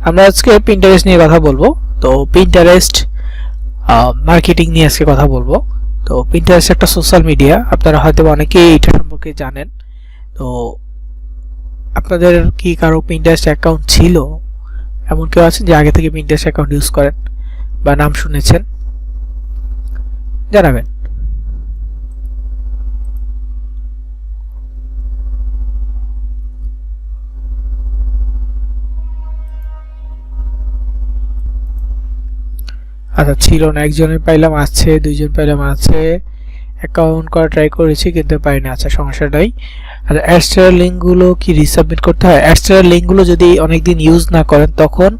আমরা আজকে পিন্টারেস্ট নিয়ে কথা বলবো। তো পিন্টারেস্ট মার্কেটিং নিয়ে আজকে কথা বলবো। তো পিন্টারেস্ট একটা সোশ্যাল মিডিয়া, আপনারা হয়তো অনেকেই এটা সম্পর্কে জানেন। তো আপনাদের কি কারো পিন্টারেস্ট অ্যাকাউন্ট ছিল? এমন কেউ আছেন যে আগে থেকে পিন্টারেস্ট অ্যাকাউন্ট ইউজ করেন বা নাম শুনেছেন? জানাবেন। আচ্ছা, ছিল না, একজনের পাইলাম আছে, দুইজন পাইলাম আছে, অ্যাকাউন্ট করা ট্রাই করেছি কিন্তু পাইনি। আচ্ছা, সমস্যা নাই। আর অ্যাডস্টার লিঙ্কগুলো কি রিসাবমিট করতে হয়? অ্যাডস্টার লিঙ্কগুলো যদি অনেকদিন ইউজ না করেন তখন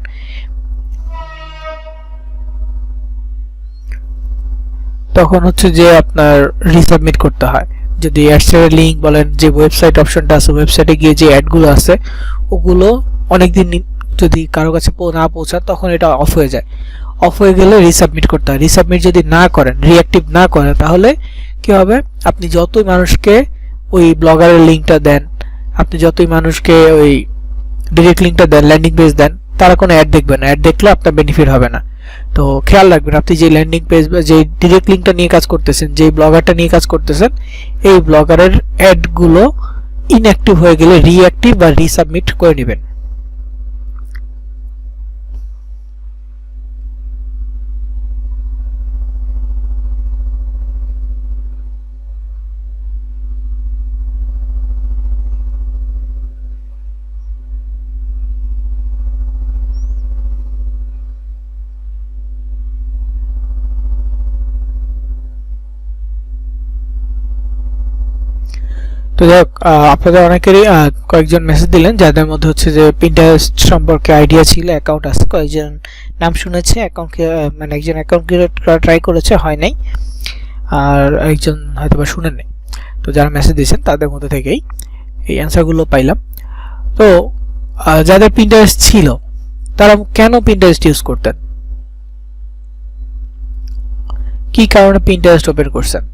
হচ্ছে যে আপনার রিসাবমিট করতে হয়। যদি অ্যাডস্টার লিঙ্ক বলেন, যে ওয়েবসাইট অপশনটা আছে, ওয়েবসাইটে গিয়ে যে অ্যাডগুলো আছে ওগুলো অনেকদিন যদি কারো কাছে না পৌঁছায় তখন এটা অফ হয়ে যায়। অফ হয়ে গেলে রিসাবমিট করতে হয়। রিসাবমিট যদি না করেন, রিঅ্যাক্টিভ না করেন, তাহলে কি হবে? আপনি যতই মানুষকে ওই ব্লগারের লিঙ্কটা দেন, আপনি যতই মানুষকে ওই ডিরেক্ট লিঙ্কটা দেন, ল্যান্ডিং পেজ দেন, তারা কোনো অ্যাড দেখবে না। অ্যাড দেখলে আপনার বেনিফিট হবে না। তো খেয়াল রাখবেন, আপনি যে ল্যান্ডিং পেজ বা যে ডিরেক্ট লিঙ্কটা নিয়ে কাজ করতেছেন, যে ব্লগারটা নিয়ে কাজ করতেছেন, এই ব্লগারের অ্যাডগুলো ইনঅ্যাক্টিভ হয়ে গেলে রিঅ্যাক্টিভ বা রিসাবমিট করে নেবেন। তো যাই হোক, আপনাদের অনেকেরই কয়েকজন মেসেজ দিলেন যাদের মধ্যে হচ্ছে যে পিন্টারেস্ট সম্পর্কে আইডিয়া ছিল, অ্যাকাউন্ট আছে, কয়েকজন নাম শুনেছে, অ্যাকাউন্ট মানে একজন অ্যাকাউন্ট ক্রিয়েট করা ট্রাই করেছে, হয় নাই, আর একজন হয়তো বা শুনেন নাই। তো যারা মেসেজ দিয়েছেন তাদের মধ্যে থেকেই এই অ্যান্সারগুলো পাইলাম। তো যাদের পিন্টারেস্ট ছিল তারা কেন পিন্টারেস্ট ইউজ করতেন, কি কারণে পিন্টারেস্ট ওপেন করছেন?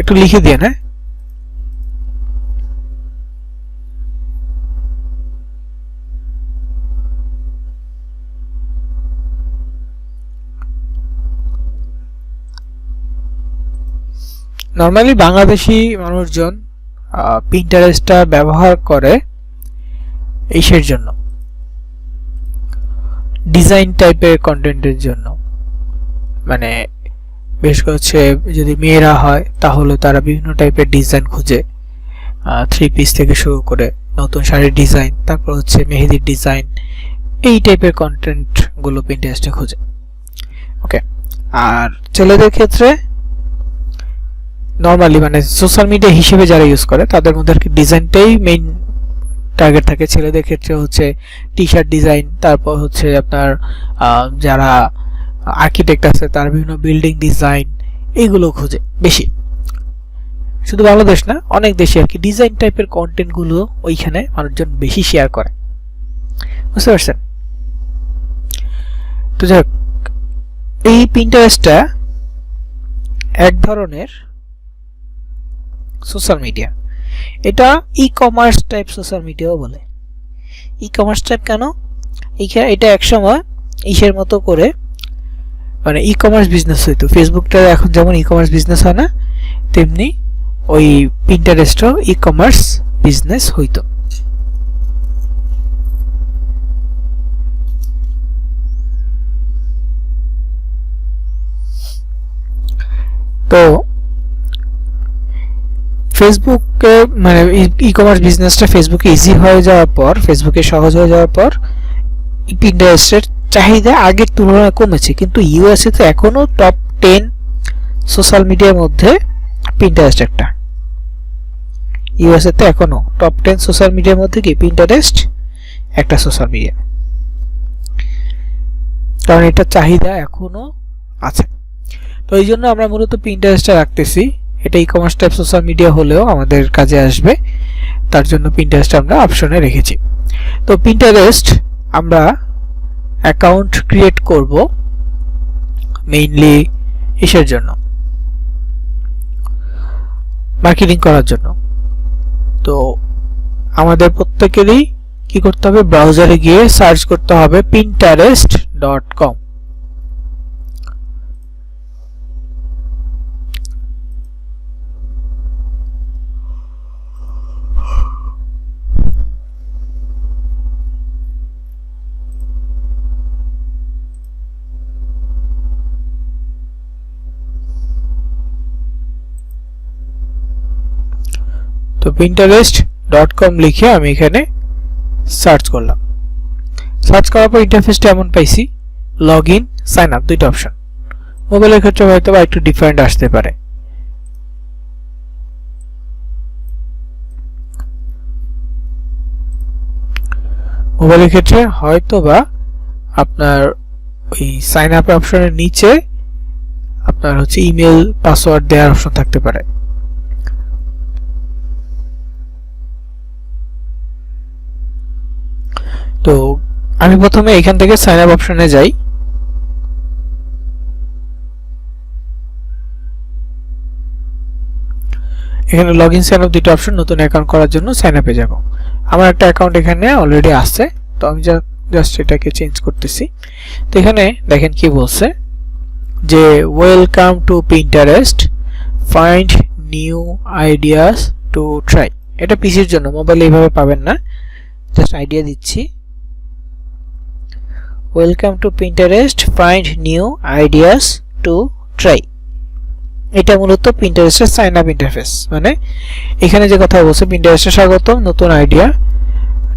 একটু লিখে দিয়ে। হ্যাঁ, নর্মালি বাংলাদেশি মানুষজন পিন্টারেস্টটা ব্যবহার করে এইসের জন্য, ডিজাইন টাইপের কন্টেন্টের জন্য। মানে বেশ করে হচ্ছে, যদি মেয়েরা হয় তাহলে তারা বিভিন্ন টাইপের ডিজাইন খুঁজে, থ্রি পিস থেকে শুরু করে নতুন শাড়ির ডিজাইন, তারপর হচ্ছে মেহেদির ডিজাইন, এই টাইপের কন্টেন্টগুলো পিন্টারেস্টে খুঁজে। ওকে, আর ছেলেদের ক্ষেত্রে নর্মালি মানে সোশ্যাল মিডিয়া হিসেবে যারা ইউজ করে তাদের মধ্যে আর কি ডিজাইনটাই মেইন টার্গেট থাকে। ছেলেদের ক্ষেত্রে হচ্ছে টি শার্ট ডিজাইন, তারপর হচ্ছে আপনার যারা আর্কিটেক্ট আছে তার বিভিন্ন বিল্ডিং ডিজাইন, এইগুলো খুঁজে বেশি। শুধু বাংলাদেশ না, অনেক দেশে আর কি ডিজাইন টাইপের কন্টেন্টগুলো ওইখানে মানুষজন বেশি শেয়ার করে। বুঝতে পারছেন? তো যাই হোক, এই পিন্টারেস্টটা এক ধরনের সোশ্যাল মিডিয়া। এটা ই কমার্স টাইপ সোশ্যাল মিডিয়াও বলে। ই কমার্স টাইপ কেন? এটা একসময় ইসের মতো করে মানে ই কমার্স বিজনেস হইতো। ফেসবুকটা এখন যেমন ই কমার্স বিজনেস হয় না, তেমনি ওই পিন্টারেস্টও ই কমার্স বিজনেস হইতো। তো ফেসবুকে মানে ই কমার্স বিজনেসটা ফেসবুকে ইজি হয়ে যাওয়ার পর, ফেসবুকে সহজ হয়ে যাওয়ার পর পিন্টারেস্টের চাহিদা আগের তুলনায় কমেছে। কিন্তু ইউএসএ তে এখনো টপ 10 সোশ্যাল মিডিয়ার মধ্যে পিন্টারেস্ট একটা। ইউএসএ তে এখনো টপ 10 সোশ্যাল মিডিয়ার মধ্যে কি পিন্টারেস্ট একটা সোশ্যাল মিডিয়া, কারণ এটা চাহিদা এখনো আছে। তো এই জন্য আমরা মূলত পিন্টারেস্টটা রাখতেছি। এটা e commerce type social media হলেও আমাদের কাজে আসবে, তার জন্য পিন্টারেস্ট আমরা অপশনে রেখেছি। তো পিন্টারেস্ট আমরা অ্যাকাউন্ট ক্রিয়েট করব মেইনলি এর জন্য, মার্কেটিং করার জন্য। তো আমাদের প্রত্যেকেরই কি করতে হবে, ব্রাউজারে গিয়ে সার্চ করতে হবে pinterest.com। তো pinterest.com লিখে আমি এখানে সার্চ করলাম। সার্চ করার পর ইন্টারফেসটা এমন পাইছি, লগ ইন, সাইন আপ, দুইটা অপশন। মোবাইলের ক্ষেত্রে হয়তো বা একটু ডিফারেন্ট আসতে পারে। মোবাইলের ক্ষেত্রে হয়তো বা আপনার ওই সাইন আপ অপশনের নিচে আপনার হচ্ছে ইমেল পাসওয়ার্ড দেওয়ার অপশন থাকতে পারে। তো আমি প্রথমে এখান থেকে সাইন আপ অপশনে যাই। এখানে লগইন সাইন আপ দুটো অপশন, নতুন অ্যাকাউন্ট করার জন্য সাইন আপে যাব। আমার একটা অ্যাকাউন্ট এখানে অলরেডি আছে, তো আমি জাস্ট এটাকে চেঞ্জ করতেছি। তো এখানে দেখেন কি বলছে যে welcome to Pinterest, find new ideas to try. এটা পিসির জন্য, মোবাইলে এইভাবে পাবেন না, জাস্ট আইডিয়া দিচ্ছি। Welcome to Pinterest, find new ideas to try. এটা মূলত পিন্টারেস্টের সাইন আপ ইন্টারফেস, মানে এখানে যে কথা বলছে পিন্টারেস্টে স্বাগতম নতুন আইডিয়া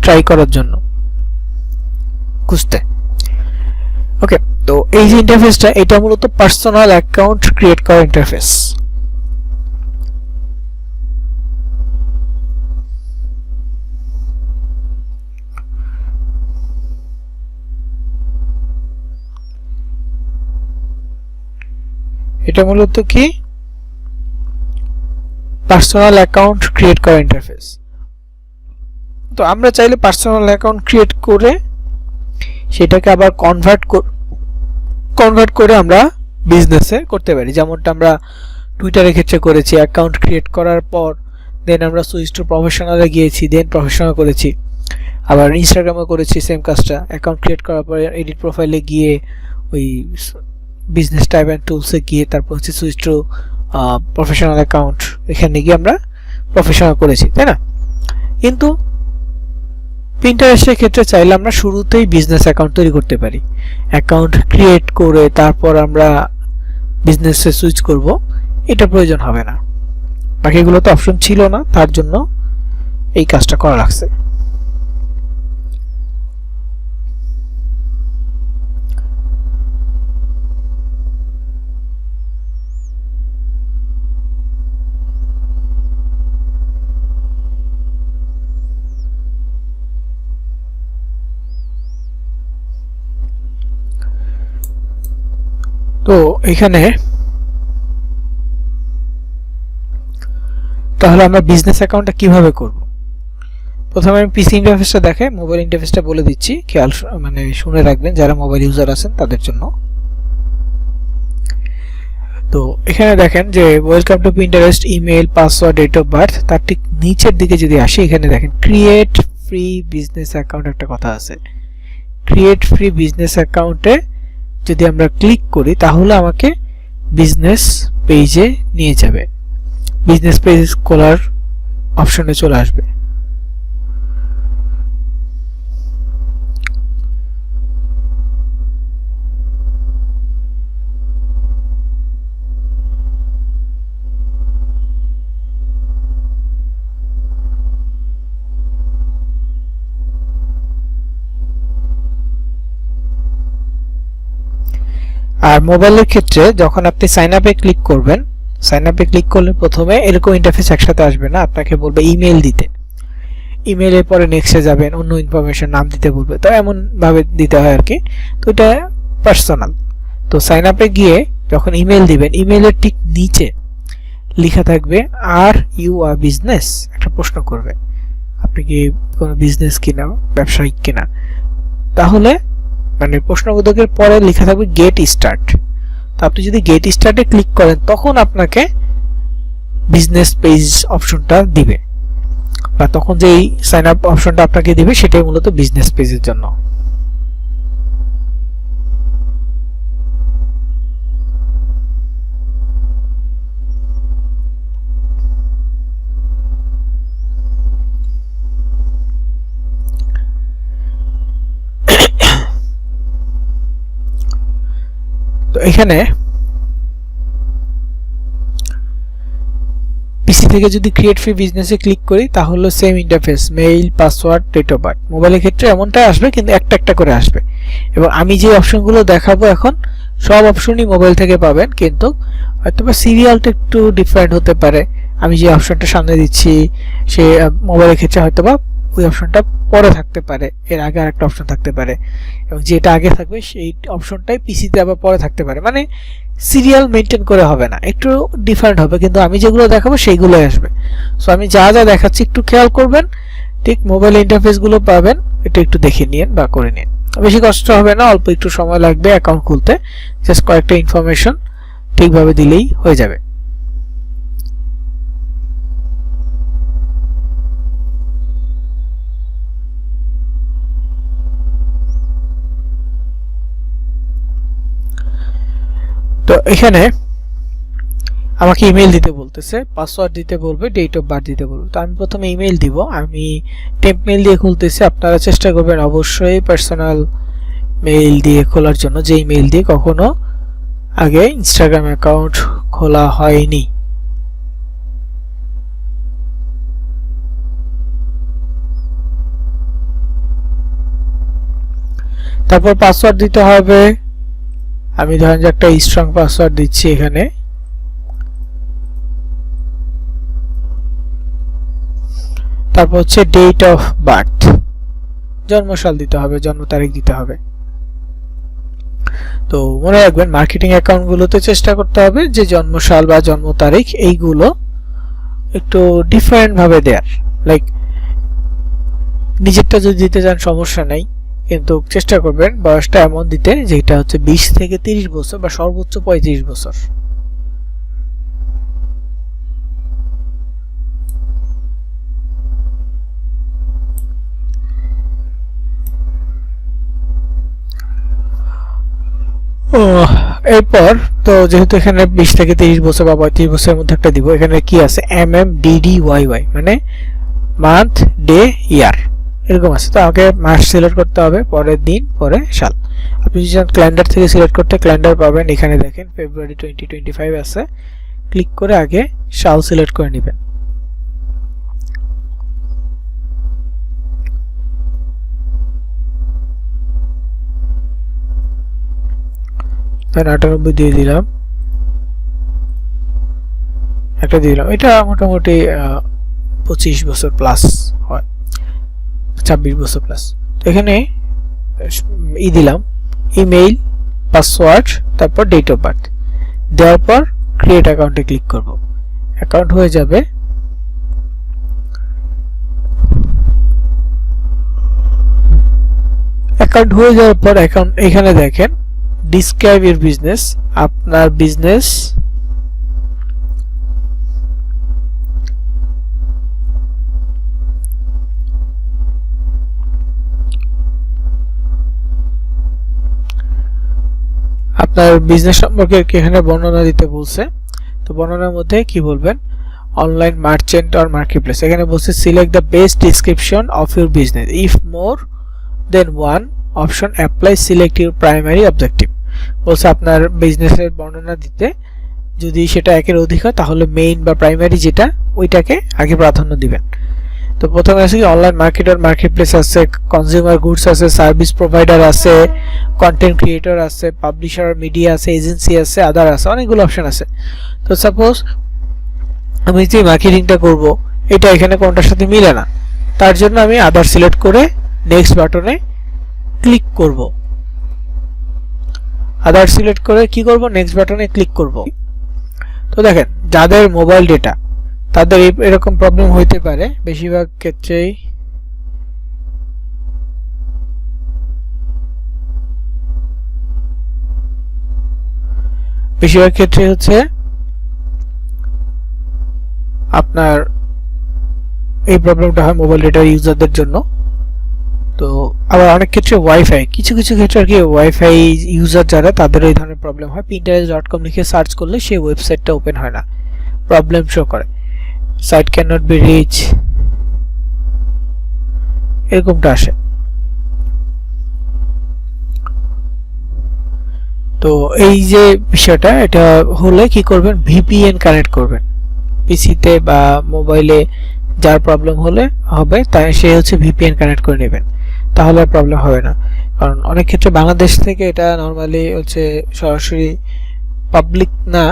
ট্রাই করার জন্য খুঁজতে। ওকে, তো এই যে ইন্টারফেসটা, এটা মূলত পার্সোনাল অ্যাকাউন্ট ক্রিয়েট করার ইন্টারফেস। এটা মূলত কি পার্সোনাল অ্যাকাউন্ট ক্রিয়েট করার ইন্টারফেস। তো আমরা চাইলে পার্সোনাল অ্যাকাউন্ট ক্রিয়েট করে সেটাকে আবার কনভার্ট করে আমরা বিজনেসে করতে পারি, যেমনটা আমরা টুইটারের ক্ষেত্রে করেছি। অ্যাকাউন্ট ক্রিয়েট করার পর দেন আমরা সুইচ টু প্রফেশনালে গিয়েছি, দেন প্রফেশনাল করেছি। আবার ইনস্টাগ্রামে করেছি সেম কাজটা। অ্যাকাউন্ট ক্রিয়েট করার পর এডিট প্রোফাইলে গিয়ে ওই বিজনেস টাইপ অ্যান্ড টুলসে গিয়ে তারপর হচ্ছে সুইচ টু প্রফেশনাল অ্যাকাউন্ট, এখানে গিয়ে আমরা প্রফেশনাল করেছি, তাই না? কিন্তু পিন্টারেস্টের ক্ষেত্রে চাইলে আমরা শুরুতেই বিজনেস অ্যাকাউন্ট তৈরি করতে পারি। অ্যাকাউন্ট ক্রিয়েট করে তারপর আমরা বিজনেসে সুইচ করব, এটা প্রয়োজন হবে না। বাকিগুলো তো অপশন ছিল না, তার জন্য এই কাজটা করা লাগছে। তো এখানে তাহলে আমরা বিজনেস অ্যাকাউন্টটা কিভাবে করব? প্রথমে আমি পিসি ইন্টারফেসটা দেখাই, মোবাইল ইন্টারফেসটা বলে দিচ্ছি, খেয়াল মানে শুনে রাখবেন যারা মোবাইল ইউজার আছেন তাদের জন্য। তো এখানে দেখেন যে welcome to Pinterest, email, password, date of birth. তার ঠিক নিচের দিকে যদি আসি, এখানে দেখেন ক্রিয়েট ফ্রি বিজনেস অ্যাকাউন্ট একটা কথা আছে। ক্রিয়েট ফ্রি বিজনেস অ্যাকাউন্টে যদি আমরা ক্লিক করি তাহলে আমাকে বিজনেস পেজে নিয়ে যাবে, বিজনেস পেজ খোলার অপশনে চলে আসবে। আর মোবাইলের ক্ষেত্রে যখন আপনি সাইন আপে ক্লিক করবেন, সাইন আপে ক্লিক করলে প্রথমে এরকম ইন্টারফেস একসাথে আসবে না, আপনাকে বলবে ইমেল দিতে। ইমেলের পরে নেক্সটে যাবেন, অন্য ইনফরমেশন নাম দিতে বলবে, তো এমন ভাবে দিতে হয় আর কি। তো এটা পার্সোনাল। তো সাইন আপে গিয়ে যখন ইমেল দিবেন, ইমেলের ঠিক নিচে লেখা থাকবে আর ইউ আ বিজনেস, একটা প্রশ্ন করবে আপনি কি কোনো বিজনেস কিনা, ব্যবসায়িক কিনা। তাহলে মানে প্রশ্নবোধকের পরে লেখা থাকবে গেট স্টার্ট। তো আপনি যদি গেট স্টার্টে ক্লিক করেন তখন আপনাকে বিজনেস পেজ অপশনটা দিবে, বা তখন যেই সাইন আপ অপশনটা আপনাকে দিবে সেটাই মূলত বিজনেস পেজের জন্য। তো এখানে পিসি থেকে যদি ক্রিয়েট ফ্রি বিজনেসে ক্লিক করি তাহলে same interface, mail, password, date of birth. মোবাইলের ক্ষেত্রে এমনটাই আসবে, কিন্তু একটা একটা করে আসবে। এবং আমি যে অপশনগুলো দেখাবো এখন সব অপশনই মোবাইল থেকে পাবেন, কিন্তু হয়তোবা সিরিয়ালটা একটু ডিফারেন্ট হতে পারে। আমি যে অপশনটা সামনে দিচ্ছি সে মোবাইলের ক্ষেত্রে হয়তোবা ওই অপশনটা পরে থাকতে পারে, এর আগে আরেকটা অপশন থাকতে পারে, এবং যেটা আগে থাকবে সেই অপশনটাই পিসিতে আবার পরে থাকতে পারে। মানে সিরিয়াল মেনটেন করে হবে না, একটু ডিফারেন্ট হবে, কিন্তু আমি যেগুলো দেখাবো সেইগুলোই আসবে। সো আমি যা যা দেখাচ্ছি একটু খেয়াল করবেন, ঠিক মোবাইল ইন্টারফেসগুলো পাবেন, এটা একটু দেখে নিন বা করে নিন। বেশি কষ্ট হবে না, অল্প একটু সময় লাগবে অ্যাকাউন্ট খুলতে, জাস্ট কয়েকটা ইনফরমেশন ঠিকভাবে দিলেই হয়ে যাবে। তো এখানে আমাকে ইমেল দিতে বলতেছে, পাসওয়ার্ড দিতে বলবে, ডেট অফ বার্থ দিতে বলবে। তো আমি প্রথমে ইমেল দিব, আমি টেম্প মেল দিয়ে খুলতেছি। আপনারা চেষ্টা করবেন অবশ্যই পার্সোনাল মেইল দিয়ে খোলার জন্য, যেই মেইল দিয়ে কখনো আগে ইনস্টাগ্রাম অ্যাকাউন্ট খোলা হয়নি। তারপর পাসওয়ার্ড দিতে হবে। আমি ধরেন যে একটা স্ট্রং পাসওয়ার্ড দিচ্ছি এখানে। তারপর হচ্ছে ডেট অফ বার্থ, জন্মসাল দিতে হবে, জন্ম তারিখ দিতে হবে। তো মনে রাখবেন মার্কেটিং অ্যাকাউন্টগুলোতে চেষ্টা করতে হবে যে জন্মসাল বা জন্ম তারিখ এইগুলো একটু ডিফারেন্ট ভাবে দেয়ার। লাইক নিজেরটা যদি দিতে চান সমস্যা নাই, কিন্তু চেষ্টা করবেন বয়সটা এমন দিতে যেটা হচ্ছে 20 থেকে 30 বছর বা সর্বোচ্চ 35 বছর। এরপর তো যেহেতু এখানে 20 থেকে 30 বছর বা 35 বছরের মধ্যে একটা দিব, এখানে কি আছে MMDDYY মানে মান্থ, ডে, ইয়ার এরকম আছে। তো আগে মাস সিলেক্ট করতে হবে, পরের দিন, পরে সাল। আপনি যদি চান ক্যালেন্ডার থেকে সিলেক্ট করতে ক্যালেন্ডার পাবেন, এখানে দেখেন ফেব্রুয়ারি 2025 আছে। ক্লিক করে আগে সাল সিলেক্ট করে নেবেন। দেন 98 দিয়ে দিলাম, একটা দিলাম। এটা মোটামুটি 25 বছর প্লাস হয়, 26 বছর প্লাস। তো এখানে দিলাম ইমেইল, পাসওয়ার্ড, তারপর ডেট অফ বার্থ দেওয়ার পর ক্রিয়েট অ্যাকাউন্টে ক্লিক করব। অ্যাকাউন্ট হয়ে যাবে। অ্যাকাউন্ট হয়ে যাওয়ার পর অ্যাকাউন্ট এখানে দেখেন ডিসক্রাইব ইউর বিজনেস, আপনার বিজনেস আপনার বিজনেস সম্পর্কে এখানে বর্ণনা দিতে বলছে। তো বর্ণনার মধ্যে কি বলবেন, অনলাইন মার্চেন্ট অর মার্কেটপ্লেস। এখানে বলছে select the best description of your business, if more than one option apply, select your primary objective. বলছে আপনার বিজনেসের বর্ণনা দিতে, যদি সেটা একের অধিক হয় তাহলে মেইন বা প্রাইমারি যেটা ওইটাকে আগে প্রাধান্য দিবেন। তো প্রথমে আছে কি অনলাইন মার্কেটার, মার্কেটপ্লেস আছে, কনজিউমার গুডস আছে, সার্ভিস প্রোভাইডার আছে, কন্টেন্ট ক্রিয়েটর আছে, পাবলিশার, মিডিয়া আছে, এজেন্সি আছে, আদার আছে, অনেকগুলো অপশন আছে। তো সাপোজ আমি যে মার্কেটিংটা করব এটা এখানে কোনটার সাথে মিলে না, তার জন্য আমি আদার সিলেক্ট করে নেক্সট বাটনে ক্লিক করব। আদার সিলেক্ট করে কি করব, নেক্সট বাটনে ক্লিক করব। তো দেখেন যাদের মোবাইল ডেটা তাদের এরকম প্রবলেম হইতে পারে, বেশিরভাগ ক্ষেত্রেই বেশিরভাগ ক্ষেত্রে হচ্ছে আপনার এই প্রবলেমটা হয় মোবাইল ডেটার ইউজারদের জন্য। তো আবার অনেক ক্ষেত্রে ওয়াইফাই, কিছু কিছু ক্ষেত্রে আর কি ওয়াইফাই ইউজার যারা তাদের এই ধরনের প্রবলেম হয়। pinterest.com লিখে সার্চ করলে সেই ওয়েবসাইটটা ওপেন হয় না, প্রবলেম শো করে, site can not be reach, এরকমটা আসে। তো এই যে বিষয়টা, এটা হলে কি করবেন, ভিপিএন কানেক্ট করবেন পিসিতে বা মোবাইলে। যার প্রবলেম হবে তাই সে হচ্ছে ভিপিএন কানেক্ট করে নেবেন, তাহলে আর প্রবলেম হবে না। কারণ অনেক ক্ষেত্রে বাংলাদেশ থেকে এটা নরমালি হচ্ছে সরাসরি পাবলিক না,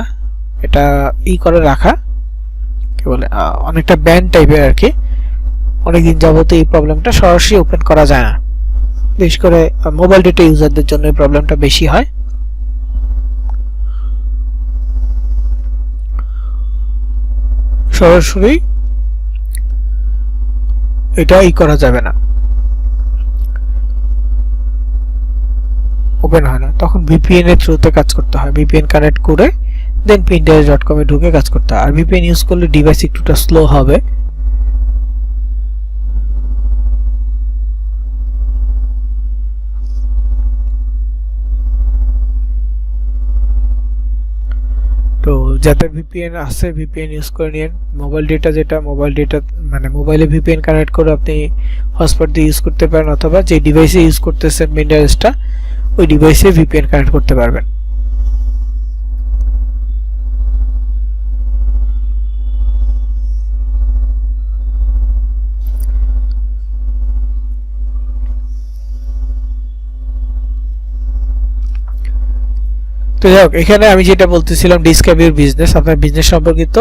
এটা করে রাখা কি বলে অনেকটা ব্যান্ড টাইপের আর কি। অনেকদিন যাবত এই প্রবলেমটা সরাসরি ওপেন করা যায় না, বিশেষ করে মোবাইল ডেটা ইউজারদের জন্য এই প্রবলেমটা বেশি হয়। সরাসরি এটা করা যাবে না, ওপেন হয় না, তখন ভিপিএন এর থ্রুতে কাজ করতে হয়। ভিপিএন কানেক্ট করে দেন pinterest.com এ ঢুকে কাজ করতে হয়। আর ভিপিএন ইউজ করলে ডিভাইস একটুটা স্লো হবে। তো যাদের ভিপিএন আছে ভিপিএন ইউজ করে নিন। মোবাইল ডেটা মানে মোবাইলে ভিপিএন কানেক্ট করে আপনি হটস্পট দিয়ে ইউজ করতে পারেন, অথবা যে ডিভাইসে ইউজ করতেছেন Pinterest-টা ওই ডিভাইসে ভিপিএন কানেক্ট করতে পারবেন। তো যাই হোক, এখানে আমি যেটা বলতেছিলাম ডিসক্রাইব ইউর বিজনেস, আপনার বিজনেস সম্পর্কিত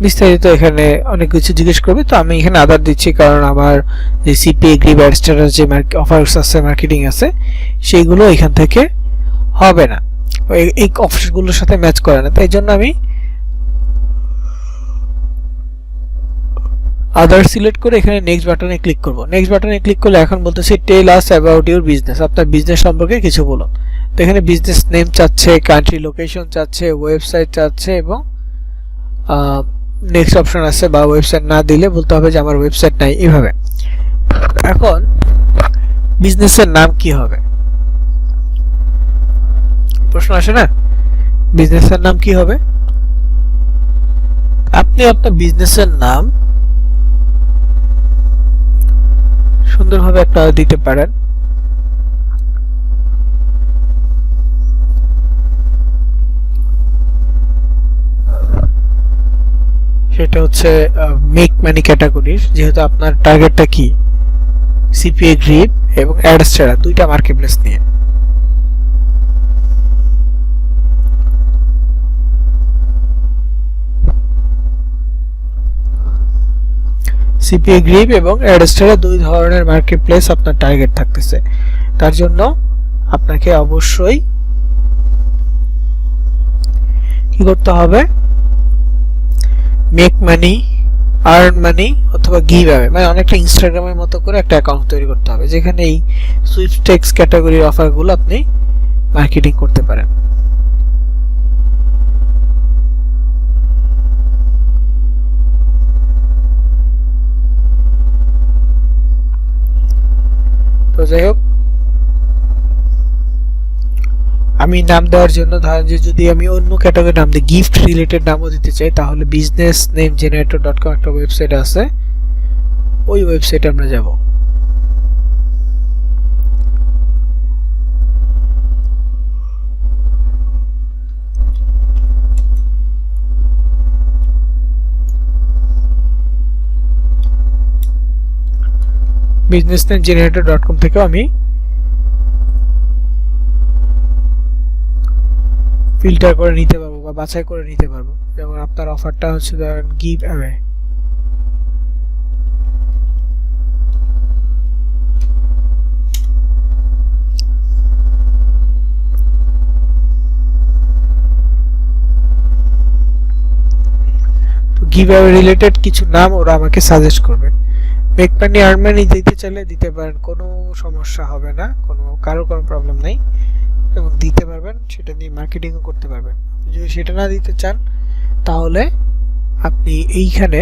বিস্তারিত এখানে অনেক কিছু জিজ্ঞেস করবে। তো আমি এখানে আদার দিচ্ছি কারণ আমার যে সিপিএ গ্রিপ অ্যাডস্টার যে অফার্স আছে, মার্কেটিং আছে, সেইগুলো এখান থেকে হবে না, এই অফারগুলোর সাথে ম্যাচ করে না। তাই জন্য আমি আদার সিলেক্ট করে এখানে নেক্সট বাটনে ক্লিক করব। নেক্সট বাটনে ক্লিক করলে এখন বলতেছে টেল আস অ্যাবাউট ইউর বিজনেস, আপনার বিজনেস সম্পর্কে কিছু বলুন। তো এখানে বিজনেস নেম চাচ্ছে, কান্ট্রি লোকেশন চাচ্ছে, ওয়েবসাইট চাচ্ছে, এবং নেক্সট অপশন আছে, বা ওয়েবসাইট না দিলে বলতে হবে যে আমার ওয়েবসাইট নাই, এইভাবে। এখন বিজনেসের নাম কি হবে, প্রশ্ন আসে না, বিজনেসের নাম কি হবে? আপনি আপনার বিজনেসের নাম সুন্দরভাবে একটা দিতে পারেন। সেটা হচ্ছে মেক মানি ক্যাটাগরির, যেহেতু আপনার টার্গেটটা কি সিপিএ গ্রিপ এবং অ্যাডস্টারা দুইটা মার্কেটপ্লেস নিয়ে। সিপিএ গ্রিপ এবং অ্যাডস্টারা দুই ধরনের মার্কেটপ্লেস আপনার টার্গেট থাকতেছে। তার জন্য আপনাকে অবশ্যই কি করতে হবে, মেক মানি, আর্ন মানি অথবা গিভ অ্যাওয়ে, মানে অনেকটা ইনস্টাগ্রামের মতো করে একটা অ্যাকাউন্ট তৈরি করতে হবে, যেখানে এই সুইপস্টেক্স ক্যাটাগরির অফারগুলো আপনি মার্কেটিং করতে পারেন। তো যাই হোক, আমি নাম দেওয়ার জন্য ধরেন যে যদি আমি অন্য ক্যাটাগরি নাম দিই, গিফট রিলেটেড নামও দিতে চাই, তাহলে বিজনেস নেম জেনারেটর.com একটা ওয়েবসাইট আছে, ওই ওয়েবসাইটে আমরা যাব। বিজনেস নেম জেনারেটর.com থেকে আমি ফিল্টার করে নিতে পারবো বা বাছাই করে নিতে পারবো। যেমন আপনার অফারটা হচ্ছে ধরেন গিভ অ্যাওয়ে, তো গিভ অ্যাওয়ে রিলেটেড কিছু নাম ওরা আমাকে সাজেস্ট করবে। মেক মানি, আর্ন মানি দিতে চাইলে দিতে পারেন, কোনো সমস্যা হবে না, কারো কোনো প্রবলেম নাই। এবং দিতে পারবেন, সেটা নিয়ে মার্কেটিংও করতে পারবেন। যদি সেটা না দিতে চান তাহলে আপনি এইখানে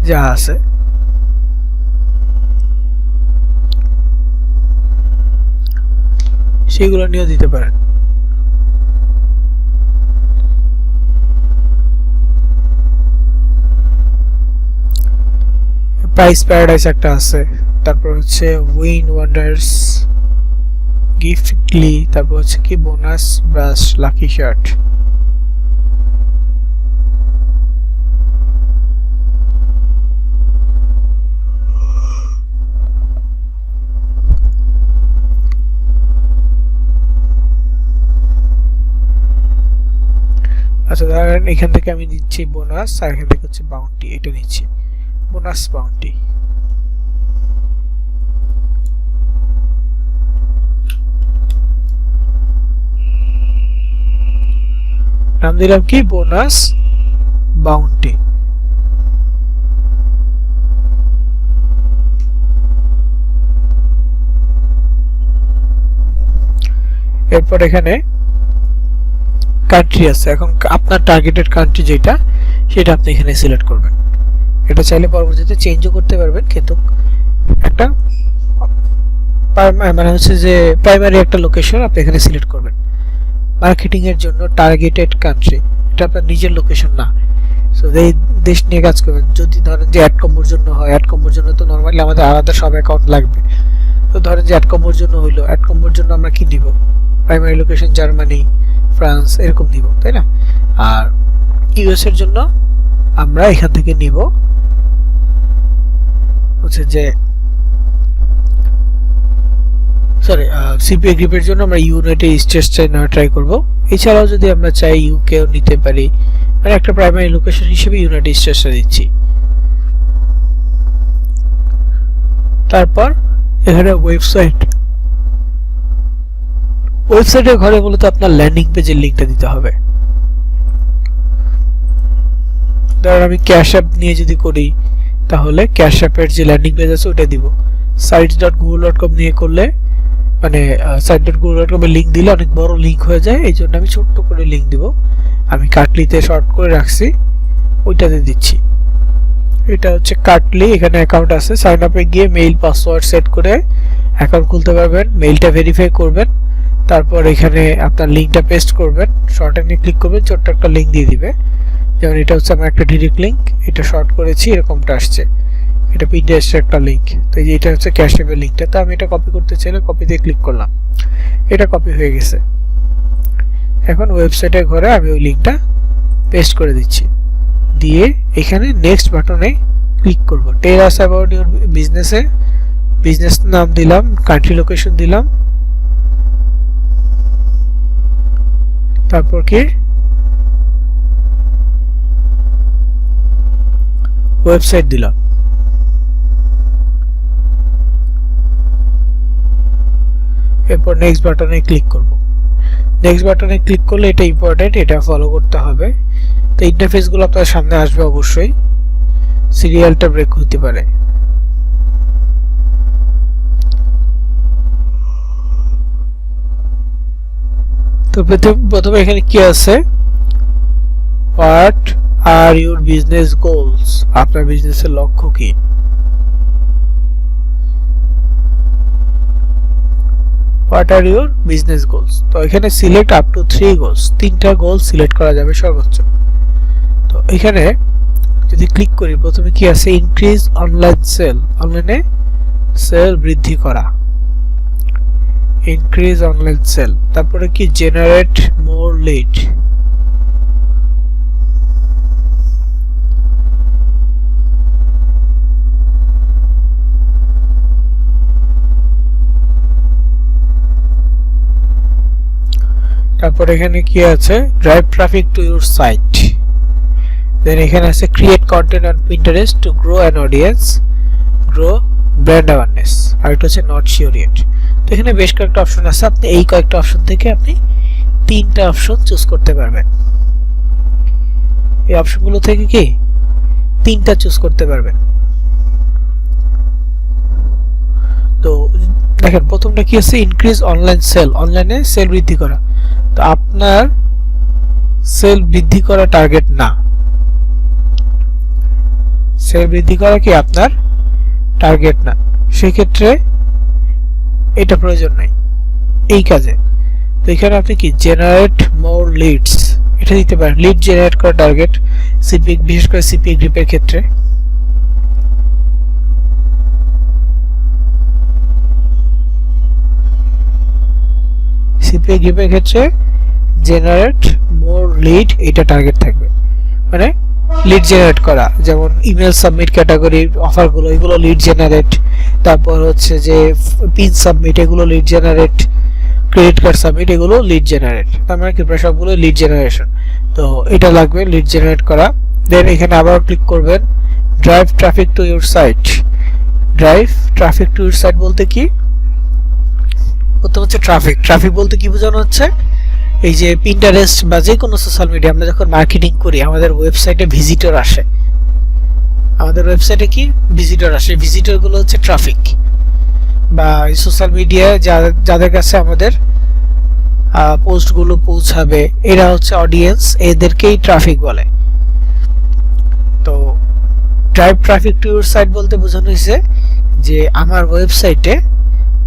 যা আছে সেগুলো নিয়েও দিতে পারেন। প্রাইস প্যারাডাইস একটা আছে, তারপর হচ্ছে উইন ওয়ান্ডার্স, গিফটলি, তারপর হচ্ছে কি বোনাস ব্রাশ, লাকি শার্ট। আচ্ছা ধরেন এখান থেকে আমি দিচ্ছি বোনাস, আর এখান থেকে হচ্ছে বাউন্টি, এটা নিচ্ছি বোনাস বাউন্টি। নাম দিলাম কি বোনাস বাউন্টি। এরপর এখানে কান্ট্রি আছে, এখন আপনার টার্গেটেড কান্ট্রি যেটা সেটা আপনি এখানে সিলেক্ট করবেন। এটা চাইলে পরবর্তীতে চেঞ্জও করতে পারবেন, কিন্তু একটা মানে হচ্ছে যে প্রাইমারি একটা লোকেশন আপনি এখানে সিলেক্ট করবেন মার্কেটিং এর জন্য। টার্গেটেড কান্ট্রি, এটা আপনার নিজের লোকেশন না, সো এই দেশ নিয়ে কাজ করবেন। যদি ধরেন যে অ্যাড কম্বোর জন্য হয়, অ্যাড কম্বোর জন্য তো নরমালি আমাদের আলাদা সব অ্যাকাউন্ট লাগবে। তো ধরেন যে অ্যাড কম্বোর জন্য হইলো, অ্যাড কম্বোর জন্য আমরা কি দিব, প্রাইমারি লোকেশন জার্মানি, ফ্রান্স এরকম দিব, তাই না? আর ইউএস এর জন্য আমরা এখান থেকে নিব হচ্ছে যে সরি সিপিএ গ্রিপের জন্য আমরা ইউনাইটেড স্টেটস ট্রাই করব। এছাড়াও যদি আমরা চাই ইউকেও নিতে পারি, মানে একটা প্রাইমারি লোকেশন হিসেবে ইউনাইটেড স্টেটসটা দিচ্ছি। তারপর এখানে ওয়েবসাইটের ঘরে মূলত আপনার ল্যান্ডিং পেজের লিঙ্কটা দিতে হবে। ধরুন আমি ক্যাশ অ্যাপ নিয়ে যদি করি তাহলে ক্যাশ অ্যাপের যে ল্যান্ডিং পেজ আছে ওটা দিব। sites.google.com নিয়ে করলে মানে site.google.com এর লিংক দিলে অনেক বড় লিংক হয়ে যায়, এই জন্য আমি ছোট্ট করে লিংক দিব। আমি কাটলিতে শর্ট করে রাখছি, ওইটাতে দিচ্ছি। এটা হচ্ছে কাটলি, এখানে অ্যাকাউন্ট আছে। সাইন আপে গিয়ে মেইল পাসওয়ার্ড সেট করে অ্যাকাউন্ট খুলতে পারবেন, মেইলটা ভেরিফাই করবেন, তারপর এখানে আপনার লিংকটা পেস্ট করবেন, শর্টেনে ক্লিক করবেন, ছোট্ট একটা লিংক দিয়ে দিবে। যেমন এটা হচ্ছে আমার একটা ডিরেক্ট লিংক, এটা শর্ট করেছি, এরকমটা আসছে, এটা পিন্টারেস্টের একটা লিংক। তো এই যে এটা হচ্ছে ক্যাশ অ্যাপের লিংকটা। তো আমি এটা কপি করতে চাইলে কপি দিয়ে ক্লিক করলাম, এটা কপি হয়ে গেছে। এখন ওয়েবসাইটের ঘরে আমি ওই লিংকটা পেস্ট করে দিচ্ছি, দিয়ে এখানে নেক্সট বাটনে ক্লিক করব। টেল আস অ্যাবাউট ইউর বিজনেস নাম দিলাম, কান্ট্রি লোকেশন দিলাম, তারপর কি ওয়েবসাইট দিলাম। এরপর নেক্সট বাটনে ক্লিক করব। নেক্সট বাটনে ক্লিক করলে এটা ইম্পর্টেন্ট, এটা ফলো করতে হবে। তো ইন্টারফেসগুলো আপনার সামনে আসবে, অবশ্যই সিরিয়ালটা ব্রেক হতে পারে। তো প্রথমে এখানে কি আছে, what are your business goals, আপনার বিজনেসের লক্ষ্য কি। What are your business goals, তো এখানে সিলেক্ট আপ টু 3 গোলস, 3টা গোল সিলেক্ট করা যাবে সর্বোচ্চ। তো এখানে যদি ক্লিক করি, প্রথমে কি আছে, ইনক্রিজ অনলাইন সেল, অনলাইনে সেল বৃদ্ধি করা, ইনক্রিজ অনলাইন সেল। তারপরে কি জেনারেট মোর লিড, তারপর এখানে কি আছে, drive traffic to your site. Then এখানে আছে create content on Pinterest to grow an audience, grow brand awareness, আর এটা হচ্ছে নট শিওর ইয়েট। তো এখানে বেশ কয়েকটা অপশন আছে, আপনি এই কয়েকটা অপশন থেকে আপনি 3টা অপশন চুজ করতে পারবেন। এই অপশনগুলো থেকে কি 3টা চুজ করতে পারবেন। তো দেখেন প্রথমটা কি আছে, ইনক্রিজ অনলাইন সেল, অনলাইনে সেল বৃদ্ধি করা। তো আপনার সেল বৃদ্ধি করা টার্গেট না, সেল বৃদ্ধি করা কি আপনার টার্গেট না, সেই ক্ষেত্রে এটা প্রয়োজন নাই এই কাজে। তো এখানে আপনি কি জেনারেট মোর লিডস এটা দিতে পারেন, লিড জেনারেট করা টার্গেট সিপি, বিশেষ করে সিপি গ্রিপের ক্ষেত্রে। সিপি গ্রিপের ক্ষেত্রে জেনারেট মোর লিড এটা টার্গেট থাকবে, মানে লিড জেনারেট করা, যেমন ইমেল সাবমিট ক্যাটাগরি অফারগুলো, এগুলো লিড জেনারেট। তারপর হচ্ছে যে পিন সাবমিট, এগুলো lead generate. Credit card submit, এগুলো লিড জেনারেট। তার মানে কি প্রায় সবগুলো লিড জেনারেশন। তো এটা লাগবে লিড জেনারেট করা। দেন এখানে আবার ক্লিক করবেন drive traffic to your site. Drive traffic to your site বলতে কি, প্রথম হচ্ছে ট্রাফিক। ট্রাফিক বলতে কি বোঝানো হচ্ছে, এই যে পিন্টারেস্ট বা যে কোনো সোশ্যাল মিডিয়া আমরা যখন মার্কেটিং করি, আমাদের ওয়েবসাইটে ভিজিটর আসে, আমাদের ওয়েবসাইটে কি ভিজিটর আসে, ভিজিটর গুলো হচ্ছে ট্রাফিক। বা সোশ্যাল মিডিয়া যাদের কাছে আমাদের পোস্টগুলো পৌঁছাবে, এরা হচ্ছে অডিয়েন্স, এদেরকেই ট্রাফিক বলে। তো drive traffic to your site বলতে বোঝানো হয়েছে যে আমার ওয়েবসাইটে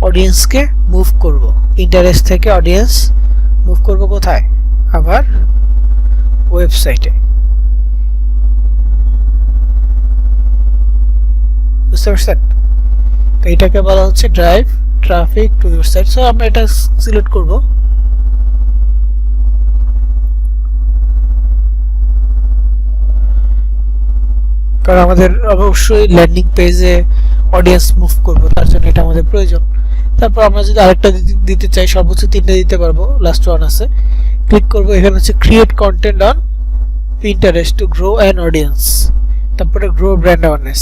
অডিয়েন্সকে মুভ করব, ইন্টারেস্ট থেকে অডিয়েন্স মুভ করব কোথায়, আমার ওয়েবসাইটে। বুঝতে পারছেন? তো এটাকে বলা হচ্ছে drive traffic to your site. So আমরা এটা সিলেক্ট করব। কারণ আমাদের অবশ্যই ল্যান্ডিং পেজে অডিয়েন্স মুভ করব, তার জন্য এটা আমাদের প্রয়োজন। তারপর আমরা যদি আরেকটা দিতে চাই, সর্বোচ্চ 3টা দিতে পারবো, লাস্ট ওয়ান আছে। ক্লিক করব, এখানে হচ্ছে create content on Pinterest to grow an audience, তারপরে গ্রো ব্র্যান্ড অ্যাওয়ারনেস।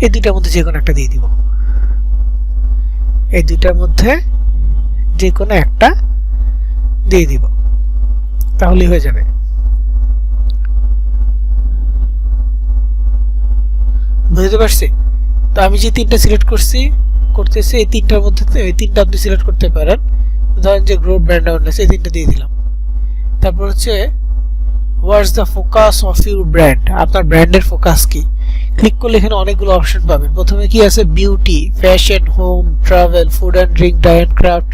এই দুইটার মধ্যে যে কোনো একটা দিয়ে দিব, এই দুইটার মধ্যে যে কোনো একটা দিয়ে দিব, তাহলেই হয়ে যাবে। বুঝতে পারছি? তো আমি যে 3টা সিলেক্ট করতেছি, এই 3টার মধ্যে এই 3টা আপনি সিলেক্ট করতে পারেন। ধরেন যে গ্রো ব্র্যান্ড অ্যাওয়ারনেস, এই 3টা দিয়ে দিলাম। তারপর হচ্ছে what's the focus of your brand, আপনার ব্র্যান্ডের ফোকাস কি। ক্লিক করলে এখানে অনেকগুলো অপশন পাবেন। প্রথমে কি আছে, beauty, fashion, home, travel, food and drink, DIY and craft,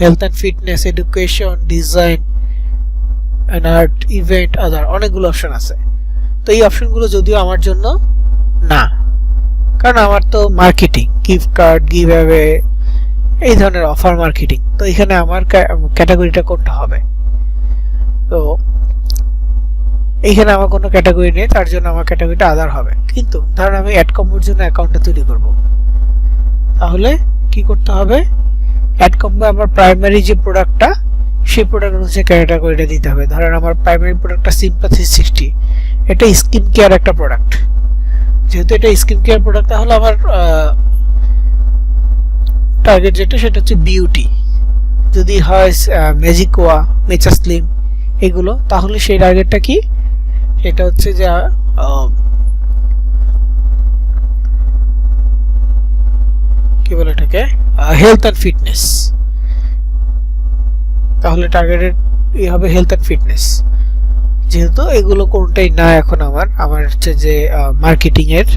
health and fitness, education, design and art, event, other, অনেকগুলো অপশন আছে। তো এই অপশনগুলো যদিও আমার জন্য না, কারণ আমার তো marketing, gift card, give away, এই ধরনের অফার মার্কেটিং। তো এখানে আমার ক্যাটাগরিটা কোনটা হবে, তো এইখানে আমার কোনো ক্যাটাগরি নেই, তার জন্য আমার ক্যাটাগরিটা আদার হবে। কিন্তু ধরুন আমি অ্যাড কম্বোর জন্য অ্যাকাউন্টটা তৈরি করব, তাহলে কি করতে হবে, অ্যাড কম্বো আমার প্রাইমারি যে প্রোডাক্টটা, সেই প্রোডাক্ট হচ্ছে ক্যাটাগরিটা দিতে হবে। ধরেন আমার প্রাইমারি প্রোডাক্টটা সিম্পা 360, এটা স্কিন কেয়ার একটা প্রোডাক্ট। যেহেতু এটা স্কিন কেয়ার প্রোডাক্ট, তাহলে আমার টার্গেট যেটা সেটা হচ্ছে বিউটি। যদি হয় ম্যাজিকোয়া, মেচা স্লিম, এগুলো, তাহলে সেই টার্গেটটা কি, সেটা হচ্ছে যে কি বলে এটাকে, হেলথ অ্যান্ড ফিটনেস। তাহলে টার্গেটেড হবে হেলথ অ্যান্ড ফিটনেস। যেহেতু এগুলো কোনটাই না এখন আমার হচ্ছে যে মার্কেটিং এর,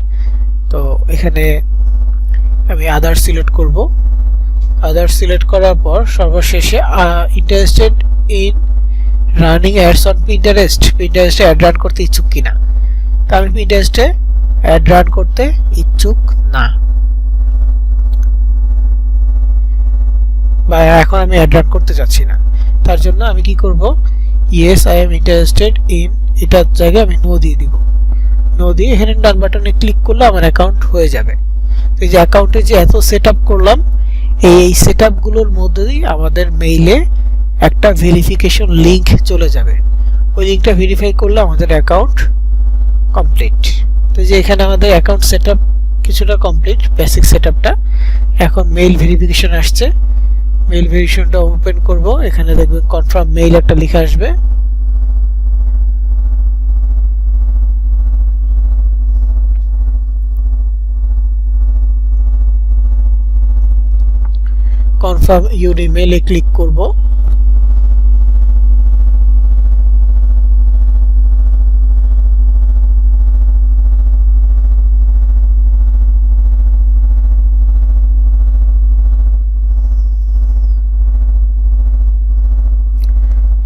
তো এখানে আমি আদার সিলেক্ট করব। আদার সিলেক্ট করার পর সর্বশেষে interested in running ads on Pinterest, পিন্টারেস্টে অ্যাড রান করতে ইচ্ছুক কিনা। তা আমি পিন্টারেস্টে অ্যাড রান করতে ইচ্ছুক না, বা এখন আমি অ্যাড রান করতে চাচ্ছি না। তার জন্য আমি কি করব, yes I am interested in, এটার জায়গায় আমি নো দিয়ে দিব। নো দিয়ে এখানে ডান বাটনে ক্লিক করলে আমার অ্যাকাউন্ট হয়ে যাবে। তো এই যে অ্যাকাউন্টে যে এত সেট আপ করলাম, এই সেট আপগুলোর মধ্যে দিয়ে আমাদের মেইলে একটা ভেরিফিকেশন লিংক চলে যাবে। ওই লিংকটা ভেরিফাই করলে আমাদের অ্যাকাউন্ট কমপ্লিট। তো যে এখানে আমাদের অ্যাকাউন্ট সেট আপ কিছুটা কমপ্লিট, বেসিক সেট আপটা। এখন মেইল ভেরিফিকেশন আসছে, মেইল ভেরিফিকেশনটা ওপেন করব। এখানে দেখবেন কনফার্ম মেইল একটা লেখা আসবে। কনফার্ম ইউর ইমেইলে ক্লিক করব।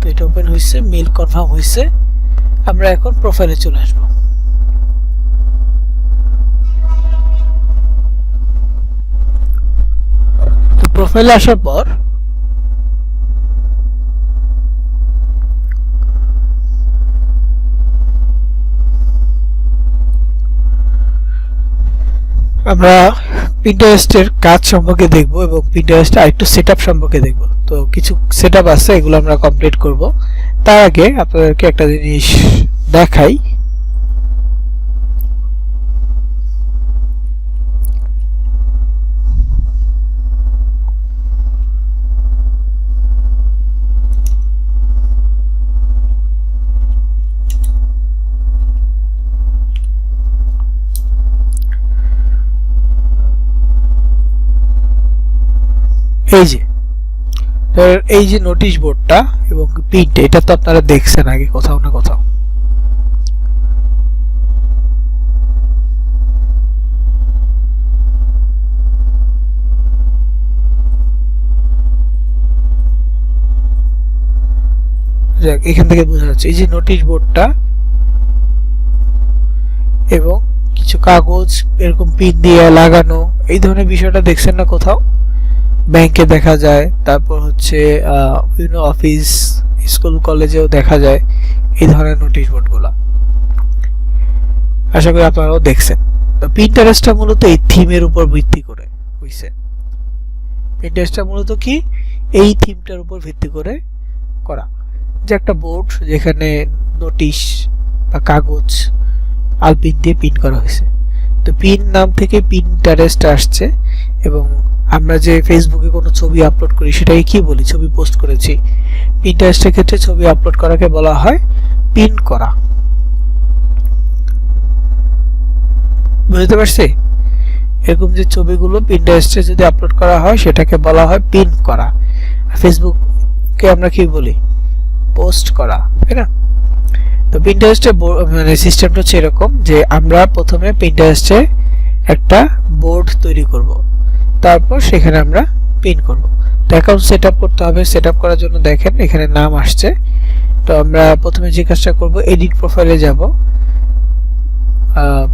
তো এটা ওপেন হয়েছে, মেইল কনফার্ম হয়েছে। আমরা এখন প্রোফাইলে চলে আসব। তো প্রোফাইলে আসার পর আমরা পিন্টারেস্টের কাজ সম্পর্কে দেখব এবং পিন্টারেস্টের আরেকটু সেটআপ সম্পর্কে দেখব। তো কিছু সেটআপ আছে, এগুলো আমরা কমপ্লিট করব। তার আগে আপনাদেরকে একটা জিনিস দেখাই। এই যে নোটিশ বোর্ডটা এবং প্রিন্ট, এটা তো আপনারা দেখছেন আগে কোথাও না কোথাও। এখান থেকে বোঝা যাচ্ছে এই যে নোটিশ বোর্ডটা এবং কিছু কাগজ এরকম পিন দিয়ে লাগানো, এই ধরনের বিষয়টা দেখছেন না কোথাও? ব্যাংকে দেখা যায়, তারপর হচ্ছে বিভিন্ন অফিস, স্কুল, কলেজেও দেখা যায় এই ধরনের নোটিশ বোর্ডগুলো। আশা করি আপনারাও দেখছেন। তো পিন্টারেস্টটা মূলত এই থিমের উপর ভিত্তি করে হইছে। পিন্টারেস্টটা মূলত কি এই থিমটার উপর ভিত্তি করে করা, যে একটা বোর্ড যেখানে নোটিশ বা কাগজ আলপিন দিয়ে পিন করা হয়েছে। তো পিন নাম থেকে পিন্টারেস্ট আসছে। এবং আমরা যে ফেসবুকে কোনো ছবি আপলোড করি সেটাকে কি বলি? ছবি পোস্ট করেছি। পিন্টারেস্টের ক্ষেত্রে ছবি আপলোড করাকে বলা হয় পিন করা। বুঝতে পারছি? এরকম যে ছবিগুলো পিন্টারেস্টে যদি আপলোড করা হয় সেটাকে বলা হয় পিন করা। ফেসবুককে আমরা কি বলি? পোস্ট করা, তাই না? তো পিন্টারেস্টের মানে সিস্টেমটা হচ্ছে এরকম যে আমরা প্রথমে পিন্টারেস্টে একটা বোর্ড তৈরি করব, তারপর সেখানে আমরা পিন করব। তো অ্যাকাউন্ট সেটআপ করতে হবে। সেটআপ করার জন্য দেখেন এখানে নাম আসছে। তো আমরা প্রথমে যে কাজটা করব, এডিট প্রোফাইলে যাব।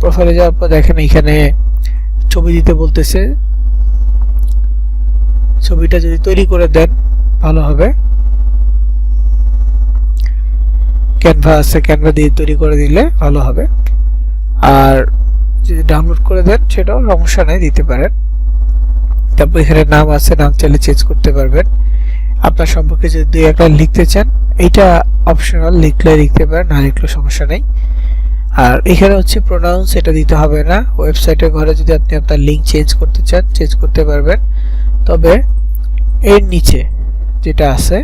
প্রোফাইলে যাওয়ার পর দেখেন এখানে ছবি দিতে বলতেছে। ছবিটা যদি তৈরি করে দেন ভালো হবে। ক্যানভা আছে, ক্যানভা দিয়ে তৈরি করে দিলে ভালো হবে। আর যদি ডাউনলোড করে দেন সেটাও সমস্যা নেই, দিতে পারেন। তারপর এখানে নাম আছে, নাম চাইলে চেঞ্জ করতে পারবেন। আপনার সম্পর্কে যদি দুই একটা লিখতে চান এইটা অপশনাল, লিখলে লিখতে পারেন, না লিখলেও সমস্যা নেই। আর এখানে হচ্ছে প্রোনাউন্স, এটা দিতে হবে না। ওয়েবসাইটের ঘরে যদি আপনি আপনার লিঙ্ক চেঞ্জ করতে চান চেঞ্জ করতে পারবেন। তবে এর নিচে যেটা আছে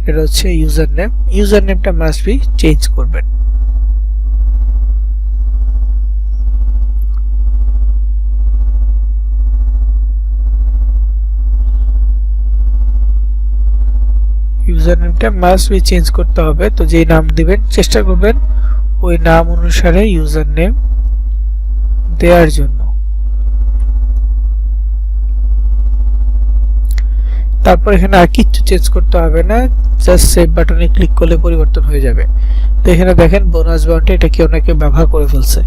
এটা হচ্ছে ইউজার নেম। ইউজার নেমটা মাস্ট বি চেঞ্জ করবেন। ইউজার নেমটা মাস্ট বি চেঞ্জ করতে হবে। তো যেই নাম দিবেন চেষ্টা করবেন ওই নাম অনুসারে ইউজার নেম দেওয়ার জন্য। তারপর এখানে আর কিছু চেঞ্জ করতে হবে না, জাস্ট সেভ বাটনে ক্লিক করলে পরিবর্তন হয়ে যাবে। তো এখানে দেখেন বোনাস বাউন্টি, এটা কি অনেকে ব্যবহার করে ফেলছে,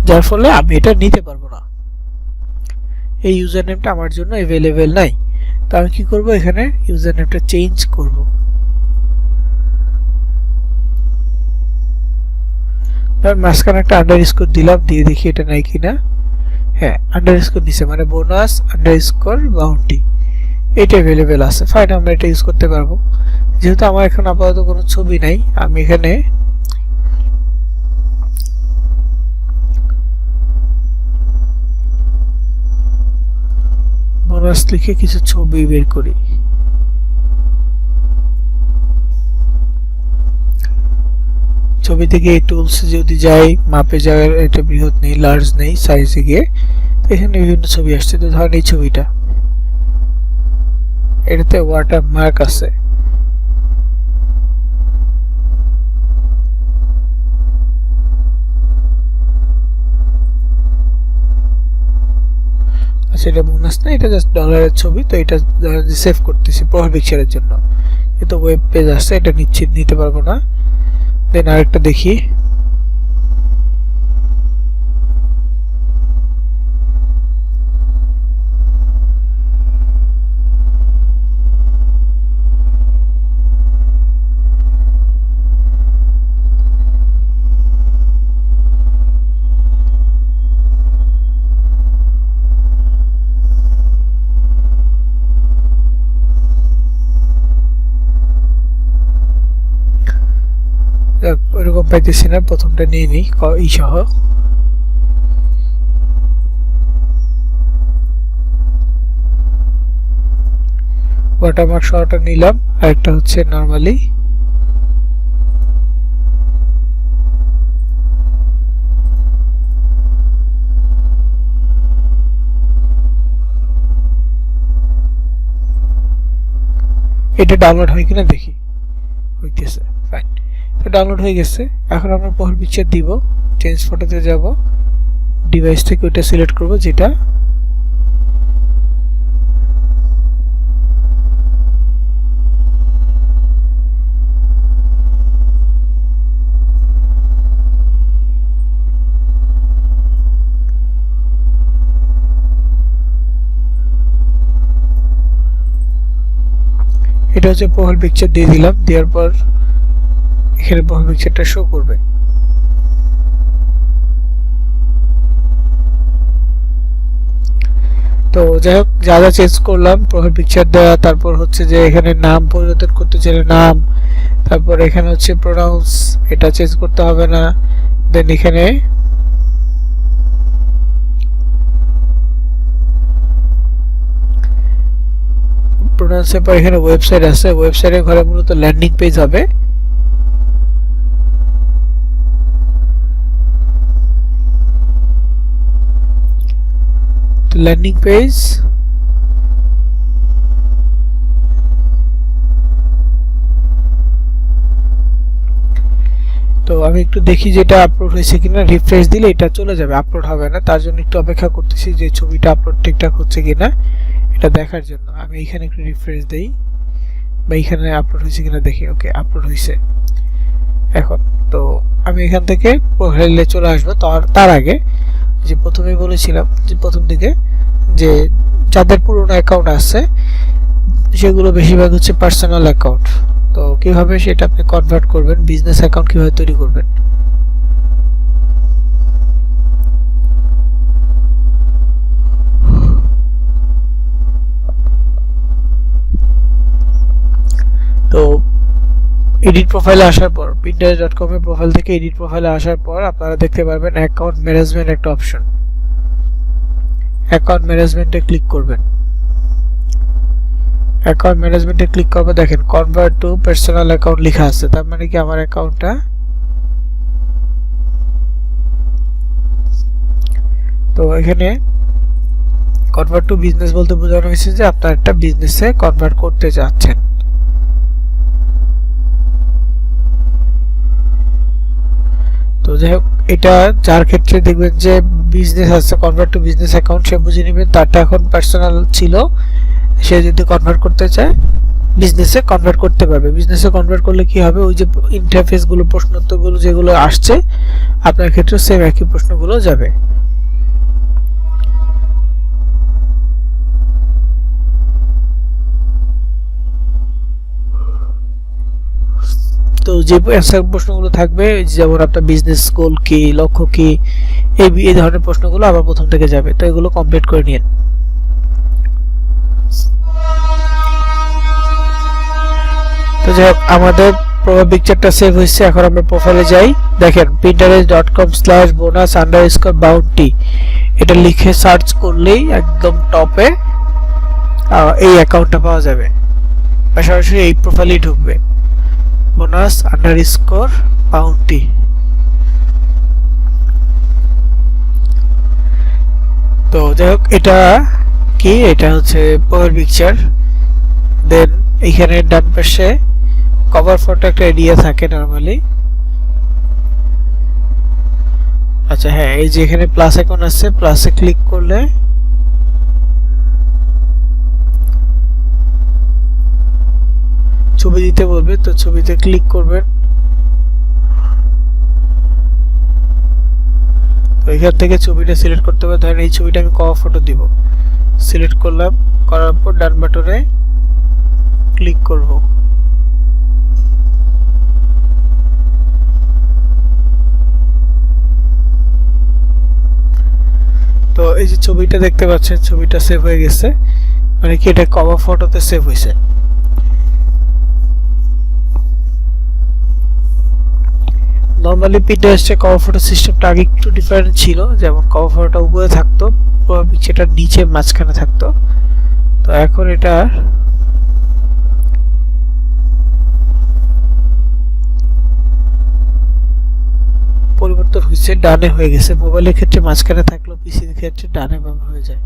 যার ফলে আমি এটা নিতে পারবো না। এই ইউজার নেমটা আমার জন্য অ্যাভেলেবেল নাই। তো আমি কি করব, এখানে ইউজার নেমটা চেঞ্জ করব। তার মাঝখানে একটা আন্ডারস্কোর দিলাম, দিয়ে দেখি এটা নাই কিনা। হ্যাঁ, আন্ডারস্কোর নিচে, মানে বোনাস আন্ডারস্কোর বাউন্টি, এটা অ্যাভেলেবেল আছে। ফাইন, আমরা এটা ইউজ করতে পারবো। যেহেতু আমার এখন আপাতত কোনো ছবি নাই, আমি এখানে বোনাস লিখে কিছু ছবি বের করি। ছবি থেকে এই টুলস যদি যাই, মাপে যাওয়ার, এটা বৃহৎ নেই, লার্জ নেই, সাইজে গিয়ে এখানে বিভিন্ন ছবি আসছে। তো ধরেন এই ছবিটা, এটাতে ওয়াটারমার্ক আছে। আচ্ছা এটা বোনাস না, এটা জাস্ট ডলারের ছবি। তো এটা সেভ করতেছি প্রোফাইল পিকচারের জন্য, কিন্তু ওয়েব পেজ আছে, এটা নিতে পারবো না। দেন আরেকটা দেখি। ওইরকম পাইতেছি না, প্রথমটা নিয়ে নিই ই সহ। ওয়াটারমার্ক সহটা নিলাম, আরেকটা হচ্ছে নরমালি। এটা ডাউনলোড হয় কিনা দেখি। হইতেছে, ফাইন। ডাউনলোড হয়ে গেছে। এখন আমরা প্রোফাইল পিকচার দিব, চেঞ্জ ফটোতে যাব, ডিভাইস থেকে ওটা সিলেক্ট করব যেটা এটা হচ্ছে প্রোফাইল পিকচার দিয়ে দিলাম। দেওয়ার পর এখানে প্রোফাইল পিকচারটা শো করবে। তো যাই হোক, যা যা চেঞ্জ করলাম, প্রোফাইল পিকচার দেওয়া, তারপর হচ্ছে যে এখানে নাম পরিবর্তন করতে চাইলে নাম, তারপর এখানে হচ্ছে প্রোনাউন্স, এটা চেঞ্জ করতে হবে না। দেন এখানে প্রোনাউন্সের পর এখানে ওয়েবসাইট আছে, ওয়েবসাইটের ঘরে মূলত ল্যান্ডিং পেজ হবে। ল্যান্ডিং পেজ তো আমি একটু দেখি যেটা আপলোড হয়েছে কিনা। রিফ্রেশ দিলে এটা চলে যাবে, আপলোড হবে না। তার জন্য একটু অপেক্ষা করতেছি যে ছবিটা আপলোড ঠিকঠাক হচ্ছে কিনা এটা দেখার জন্য। আমি এখানে একটু রিফ্রেশ দেই বা এখানে আপলোড হয়েছে কিনা দেখি। ওকে, আপলোড হয়েছে। এখন তো আমি এখান থেকে প্রোফাইলে চলে আসবো। তার আগে যে প্রথমেই বলেছিলাম যে প্রথম দিকে যে যাদের পুরনো অ্যাকাউন্ট আছে সেগুলো বেশিরভাগ হচ্ছে পার্সোনাল অ্যাকাউন্ট। তো কিভাবে সেটা আপনি কনভার্ট করবেন, বিজনেস অ্যাকাউন্ট কিভাবে তৈরি করবেন। তো এডিট প্রোফাইলে আসার পর pinterest.com এর প্রোফাইল থেকে এডিট প্রোফাইলে আসার পর আপনারা দেখতে পারবেন অ্যাকাউন্ট ম্যানেজমেন্ট একটা অপশন। অ্যাকাউন্ট ম্যানেজমেন্টে ক্লিক করবেন। অ্যাকাউন্ট ম্যানেজমেন্টে ক্লিক করবে, দেখেন কনভার্ট টু পার্সোনাল অ্যাকাউন্ট লেখা আছে। তার মানে কি আমার অ্যাকাউন্টটা তো এখানে কনভার্ট টু বিজনেস বলতে বোঝানো হয়েছে যে আপনার একটা বিজনেসে কনভার্ট করতে যাচ্ছেন। তো যাই হোক, এটা যার ক্ষেত্রে দেখবেন যে বিজনেস আছে, কনভার্ট টু বিজনেস অ্যাকাউন্ট, সে বুঝে নেবেন তারটা এখন পার্সোনাল ছিল। সে যদি কনভার্ট করতে চায় বিজনেসে কনভার্ট করতে পারবে। বিজনেসে কনভার্ট করলে কি হবে, ওই যে ইন্টারফেসগুলো, প্রশ্নোত্তরগুলো যেগুলো আসছে আপনার ক্ষেত্রে সেম একই প্রশ্নগুলো যাবে। তো যে অ্যান্সার প্রশ্নগুলো থাকবে, যেমন আপনার বিজনেস গোল কি, লক্ষ্য কি, এই ধরনের প্রশ্নগুলো আবার প্রথম থেকে যাবে। তো এগুলো কমপ্লিট করে নিন। তো যাই হোক, আমাদের প্রোফাইল পিকচারটা সেভ হয়েছে। এখন আমরা প্রোফাইলে যাই। দেখেন pinterest.com/bonus_bounty এটা লিখে সার্চ করলেই একদম টপে এই অ্যাকাউন্টটা পাওয়া যাবে। সরাসরি এই প্রোফাইলেই ঢুকবে, bonus_bounty। তো যাই হোক, এটা কি, এটা হচ্ছে প্রোফাইল পিকচার। দেন এখানে ডান পাশে কভার ফটো একটা এরিয়া থাকে নরমালি। আচ্ছা হ্যাঁ, এই যে এখানে প্লাস আইকন আছে, প্লাসে ক্লিক করলে ছবি দিতে বলবে, তো ছবিতে ক্লিক করবেন। তো এখান থেকে ছবিটা সিলেক্ট করতে হবে। ধরেন এই ছবিটা আমি কভার ফটো দিব, সিলেক্ট করলাম, করার পর ডান বাটনে ক্লিক করব। তো এই যে ছবিটা দেখতে পাচ্ছেন, ছবিটা সেভ হয়ে গেছে, মানে কি এটা কভার ফটোতে সেভ হয়েছে। নরমালি পিন্টারেস্টে কভার ফটো সিস্টেমটা আগে একটু ডিফারেন্ট ছিল, যেমন কভার ফটোটা উপরে থাকতো, পিকচারটা নিচে মাঝখানে থাকতো। তো এখন এটা পরিবর্তন হয়েছে, ডানে হয়ে গেছে। মোবাইলের ক্ষেত্রে মাঝখানে থাকলেও পিসির ক্ষেত্রে ডানে বামে হয়ে যায়।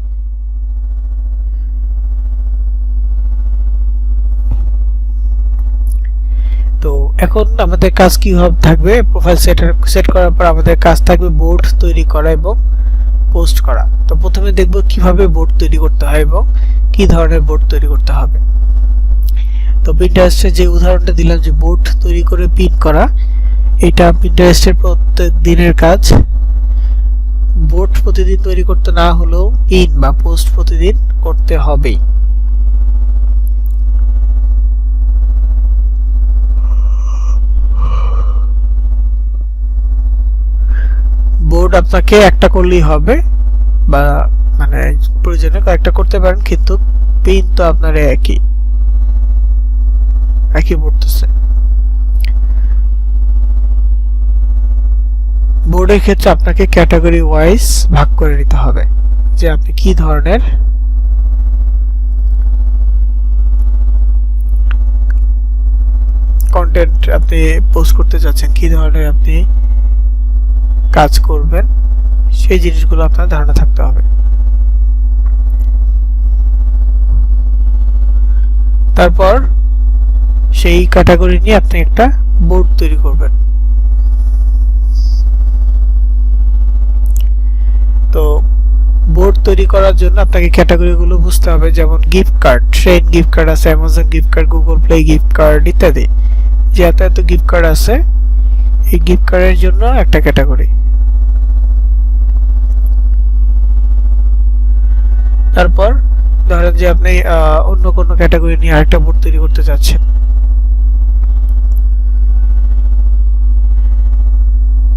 তো এখন আমাদের কাজ কি থাকবে, প্রোফাইল সেট করার পর আমাদের কাজ থাকবে বোর্ড তৈরি করা এবং পোস্ট করা। তো প্রথমে দেখব কিভাবে বোর্ড তৈরি করতে হয় এবং কি ধরনের বোর্ড তৈরি করতে হবে। তো পিন্টারেস্টে যে উদাহরণটা দিলাম যে বোর্ড তৈরি করে পিন করা, এটা পিন্টারেস্টের প্রত্যেক দিনের কাজ। বোর্ড প্রতিদিন তৈরি করতে না হলেও পিন বা পোস্ট প্রতিদিন করতে হবেই। বোর্ড আপনাকে একটা করলেই হবে, বা মানে প্রয়োজনে কয়েকটা করতে পারেন, কিন্তু পিন তো আপনার একই পড়তেছে। বোর্ডের ক্ষেত্রে আপনাকে ক্যাটাগরি ওয়াইজ ভাগ করে নিতে হবে, যে আপনি কি ধরনের কন্টেন্ট আপনি পোস্ট করতে যাচ্ছেন, কি ধরনের আপনি কাজ করবেন, সেই জিনিসগুলো আপনার ধারণা থাকতে হবে। তারপর সেই ক্যাটাগরি নিয়ে আপনি একটা বোর্ড তৈরি করবেন। তো বোর্ড তৈরি করার জন্য আপনাকে ক্যাটাগরিগুলো বুঝতে হবে, যেমন gift card, train gift card আছে, Amazon gift card, Google Play gift card ইত্যাদি। যে এত গিফট কার্ড আছে, এই গিফট কার্ডের জন্য একটা ক্যাটাগরি। তারপর ধরেন যে আপনি অন্য কোনো ক্যাটাগরি নিয়ে আরেকটা বোর্ড তৈরি করতে চাচ্ছেন,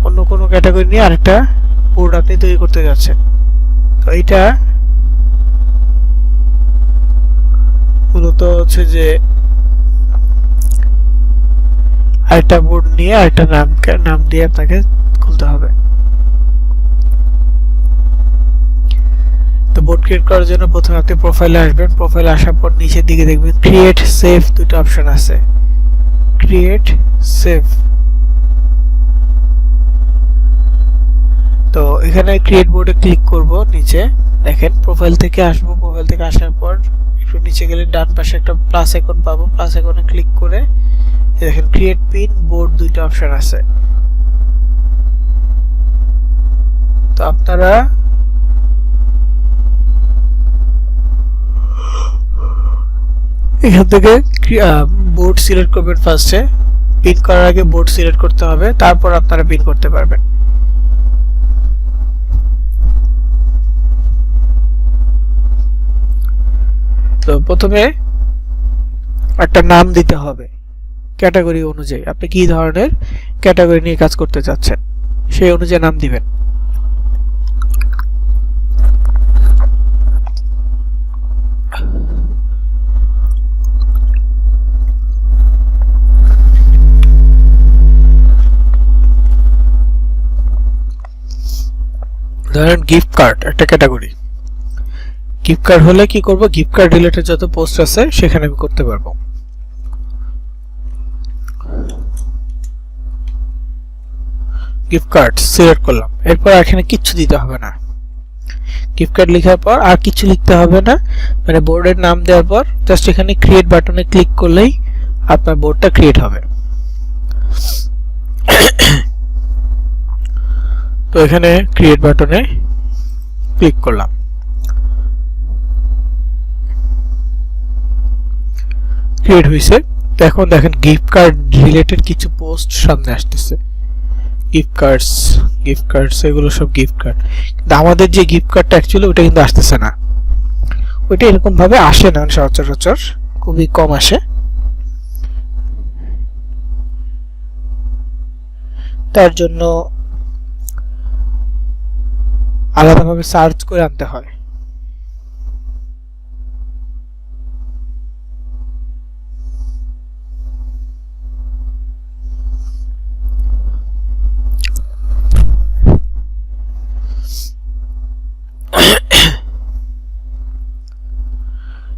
অন্য কোনো ক্যাটাগরি নিয়ে আরেকটা বোর্ড আপনি তৈরি করতে যাচ্ছেন। তো এটা মূলত হচ্ছে যে আরেকটা বোর্ড নিয়ে আরেকটা নাম দিয়ে আপনাকে খুলতে হবে। তো বোর্ড ক্রিয়েট করার জন্য প্রথমে আপনি প্রোফাইলে আসবেন। প্রোফাইলে আসার পর নিচের দিকে দেখবেন ক্রিয়েট সেভ দুটো অপশন আছে, ক্রিয়েট সেভ। তো এখানে ক্রিয়েট বোর্ডে ক্লিক করব। নিচে দেখেন প্রোফাইল থেকে আসবো, প্রোফাইল থেকে আসার পর একটু নিচে গেলে ডান পাশে একটা প্লাস আইকন পাবো, প্লাস আইকনে ক্লিক করে দেখেন ক্রিয়েট পিন বোর্ড দুইটা অপশন আছে। তো আপনারা এখান থেকে বোর্ড সিলেক্ট করবেন। ফার্স্টে পিন করার আগে বোর্ড সিলেক্ট করতে হবে, তারপর আপনারা পিন করতে পারবেন। তো প্রথমে একটা নাম দিতে হবে ক্যাটাগরি অনুযায়ী, আপনি কি ধরনের ক্যাটাগরি নিয়ে কাজ করতে চাচ্ছেন সেই অনুযায়ী নাম দিবেন। ধরেন গিফট কার্ড একটা ক্যাটাগরি। গিফট কার্ড হলে কি করব, গিফট কার্ড রিলেটেড যত পোস্ট আছে সেখানে আমি করতে পারবো। গিফট কার্ড সিলেক্ট করলাম, এরপর এখানে কিচ্ছু দিতে হবে না, গিফট কার্ড লেখার পর আর কিছু লিখতে হবে না, মানে বোর্ডের নাম দেওয়ার পর জাস্ট এখানে ক্রিয়েট বাটনে ক্লিক করলেই আপনার বোর্ডটা ক্রিয়েট হবে। তো এখানে ক্রিয়েট বাটনে ক্লিক করলাম, ক্রিয়েট হয়েছে। তো এখন দেখেন গিফট কার্ড রিলেটেড কিছু পোস্ট সামনে আসতেছে, গিফট কার্ডস এগুলো সব গিফট কার্ড, কিন্তু আমাদের যে গিফট কার্ডটা অ্যাকচুয়ালি ওটা কিন্তু আসতেছে না, ওইটা এরকম ভাবে আসে না সচরাচর, খুবই কম আসে। তার জন্য আলাদাভাবে সার্চ করে আনতে হয়।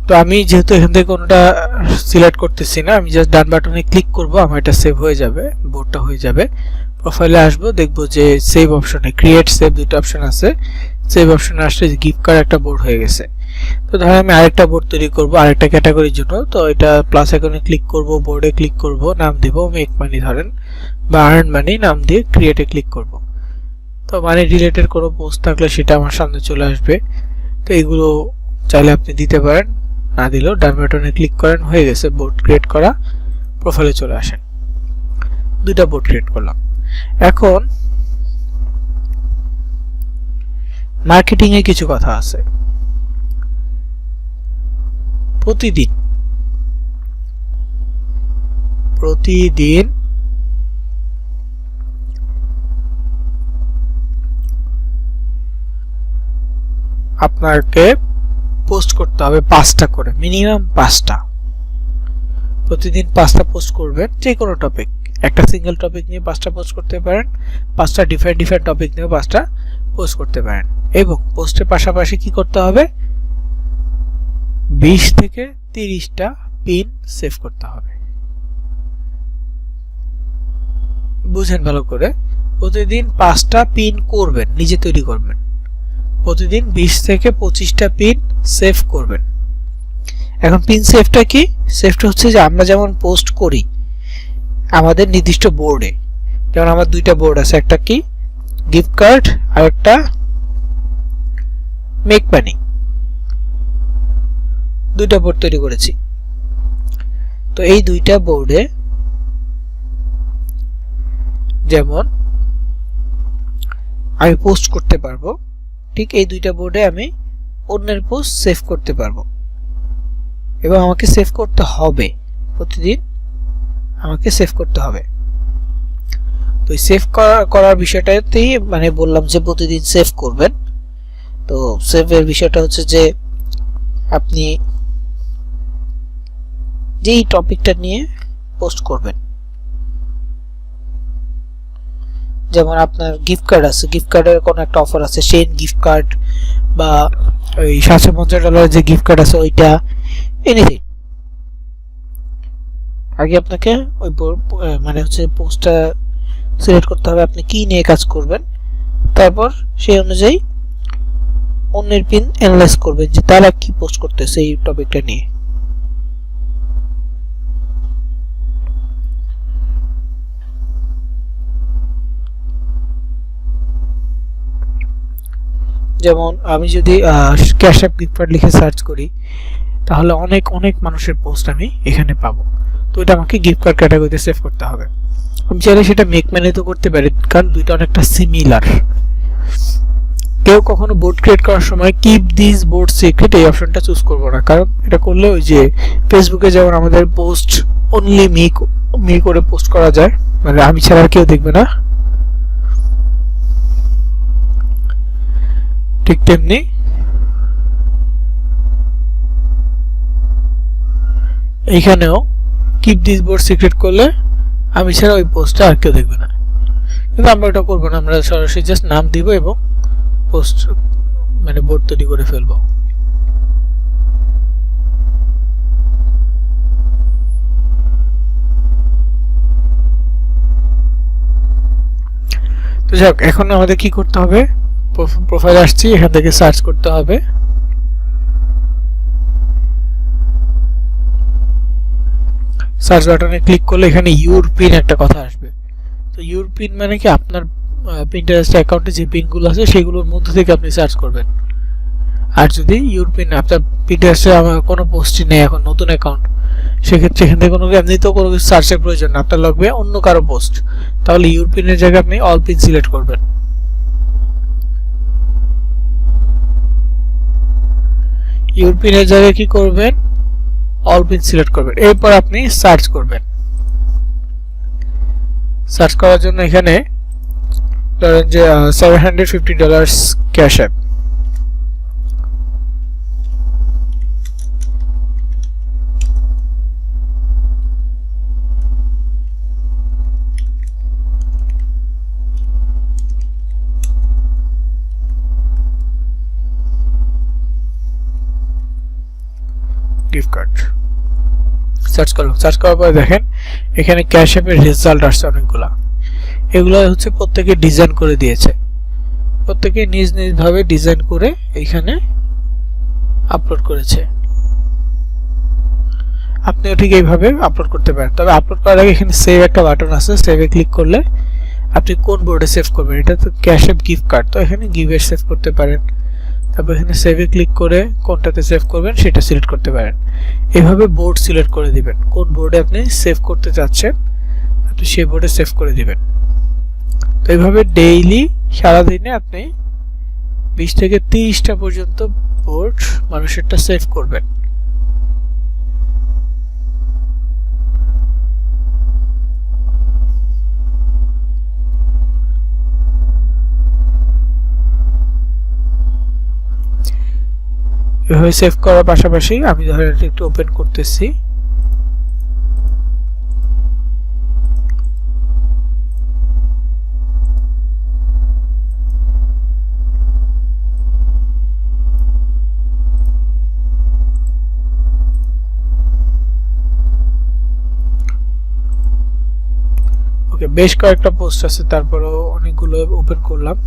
তো আমি যেহেতু এখান থেকে কোনটা সিলেক্ট করতেছি না, আমি জাস্ট ডান বাটনে ক্লিক করব, আমার এটা সেভ হয়ে যাবে, বোর্ডটা হয়ে যাবে। প্রোফাইলে আসবো, দেখবো যে সেভ অপশনে ক্রিয়েট সেভ দুটো অপশন আছে, সেভ অপশনে আসলে গিফট কার্ড একটা বোর্ড হয়ে গেছে। তো ধরেন আমি আরেকটা বোর্ড তৈরি করব আরেকটা ক্যাটাগরির জন্য, তো এটা প্লাস আইকনে ক্লিক করব, বোর্ডে ক্লিক করব, নাম দিব মেক মানি ধরেন বা আর্ন মানি, নাম দিয়ে ক্রিয়েটে ক্লিক করব। তো মানি রিলেটেড কোনো পোস্ট থাকলে সেটা আমার সামনে চলে আসবে। তো এগুলো চাইলে আপনি দিতে পারেন, না দিলেও ডান বাটনে ক্লিক করেন, হয়ে গেছে বোর্ড ক্রিয়েট করা। প্রোফাইলে চলে আসেন, দুইটা বোর্ড ক্রিয়েট করলাম। এখন মার্কেটিং এ কিছু কথা আছে। প্রতিদিন আপনাকে পোস্ট করতে হবে 5টা করে, মিনিমাম 5টা, প্রতিদিন 5টা পোস্ট করবেন। যে কোনো টপিক, একটা সিঙ্গেল টপিক নিয়ে 5টা পোস্ট করতে পারেন, 5টা ডিফারেন্ট টপিক নিয়ে 5টা পোস্ট করতে পারেন। এবং পোস্টের পাশাপাশি কি করতে হবে, 20 থেকে 30টা পিন সেভ করতে হবে। বুঝেন ভালো করে, প্রতিদিন 5টা পিন করবেন, নিজে তৈরি করবেন, প্রতিদিন 20 থেকে 25টা পিন সেভ করবেন। এখন পিন সেভটা কি? সেভটা হচ্ছে যে আমরা যেমন পোস্ট করি আমাদের নির্দিষ্ট বোর্ডে, যেমন আমার দুইটা বোর্ড আছে, একটা কি গিফট কার্ড আর একটা মেক মানি, দুইটা বোর্ড তৈরি করেছি। তো এই দুইটা বোর্ডে যেমন আমি পোস্ট করতে পারবো, ঠিক এই দুইটা বোর্ডে আমি অন্যের পোস্ট সেভ করতে পারবো, এবং আমাকে সেভ করতে হবে, প্রতিদিন আমাকে সেভ করতে হবে। তো এই সেভ করার বিষয়টাতেই মানে বললাম যে প্রতিদিন সেভ করবেন। তো সেভের বিষয়টা হচ্ছে যে আপনি যেই টপিকটা নিয়ে পোস্ট করবেন, যেমন আপনার গিফট কার্ড আছে, গিফট কার্ডের কোনো একটা অফার আছে, সেন গিফট কার্ড বা ওই $750 যে গিফট কার্ড আছে ওইটা, এনিথিং। আগে আপনাকে ওই মানে হচ্ছে পোস্টটা সিলেক্ট করতে হবে আপনি কি নিয়ে কাজ করবেন, তারপর সেই অনুযায়ী অন্যের পিন অ্যানালাইজ করবেন যে তারা কি পোস্ট করতেছে এই টপিকটা নিয়ে। যেমন আমি যদি ক্যাশ অ্যাপ গিফট কার্ড লিখে সার্চ করি তাহলে অনেক অনেক মানুষের পোস্ট আমি এখানে পাবো। তো এটা আমাকে গিফট কার্ড ক্যাটাগরিতে সেভ করতে হবে। আমি চাইলে সেটা মেক মানি তো করতে পারি, কারণ দুইটা অনেকটা সিমিলার। কেউ কখনো বোর্ড ক্রিয়েট করার সময় কিপ দিস বোর্ড সিক্রেট এই অপশনটা চুজ করবো না, কারণ এটা করলে ওই যে ফেসবুকে যেমন আমাদের পোস্ট অনলি মি করে পোস্ট করা যায়, মানে আমি ছাড়া আর কেউ দেখবে না, ঠিক তেমনি এইখানেও কিপ দিস বোর্ড সিক্রেট করলে আমি ছাড়া ওই পোস্টটা আর কেউ দেখবে না। কিন্তু আমরা এটা করবো না, আমরা সরাসরি জাস্ট নাম দিব এবং পোস্ট মানে বোর্ড তৈরি করে ফেলবো। তো যাক, এখন আমাদের কি করতে হবে, প্রোফাইল আসছি, এখান থেকে সার্চ করতে হবে। সার্চ বাটনে ক্লিক করলে এখানে ইউর পিন একটা কথা আসবে। তো ইউর পিন মানে কি, আপনার পিন্টারেস্ট অ্যাকাউন্টে যে পিনগুলো আছে সেগুলোর মধ্যে থেকে আপনি সার্চ করবেন। আর যদি ইউর পিন আপনার পিন্টারেস্টে আমার কোনো পোস্টই নেই, এখন নতুন অ্যাকাউন্ট, সেক্ষেত্রে এখান থেকে কোনো এমনিতেও কোনো কিছু সার্চের প্রয়োজন না, আপনার লাগবে অন্য কারো পোস্ট, তাহলে ইউর পিনের জায়গায় আপনি অল পিন সিলেক্ট করবেন। ইউর পিনের জায়গায় কি করবেন, অল পিন সিলেক্ট করবেন। এরপর আপনি সার্চ করবেন। সার্চ করার জন্য এখানে ধরেন যে $750 Cash App, gift card search করলাম। সার্চ করার পরে দেখেন এখানে ক্যাশ অ্যাপের রেজাল্ট আসছে অনেকগুলা। এগুলো হচ্ছে প্রত্যেকে ডিজাইন করে দিয়েছে, প্রত্যেকে নিজ নিজ ভাবে ডিজাইন করে এখানে আপলোড করেছে। আপনিও ঠিক এইভাবে আপলোড করতে পারেন। তবে আপলোড করার আগে এখানে সেভ একটা বাটন আছে, সেভে ক্লিক করলে আপনি কোন বোর্ডে সেভ করবেন, এটা তো ক্যাশ অ্যাপ গিফট কার্ড, তো এখানে গিভে সেভ করতে পারেন। তারপর এখানে সেভে ক্লিক করে কোনটাতে সেভ করবেন সেটা সিলেক্ট করতে পারেন। এভাবে বোর্ড সিলেক্ট করে দিবেন, কোন বোর্ডে আপনি সেভ করতে চাচ্ছেন আপনি সেই বোর্ডে সেভ করে দিবেন। তো এইভাবে ডেইলি সারাদিনে আপনি 20 থেকে 30টা পর্যন্ত বোর্ড মানুষেরটা সেভ করবেন। এভাবে সেভ করার পাশাপাশি আমি ধরেন একটু ওপেন করতেছি। ওকে, বেশ কয়েকটা পোস্ট আছে, তারপরেও অনেকগুলো ওপেন করলাম।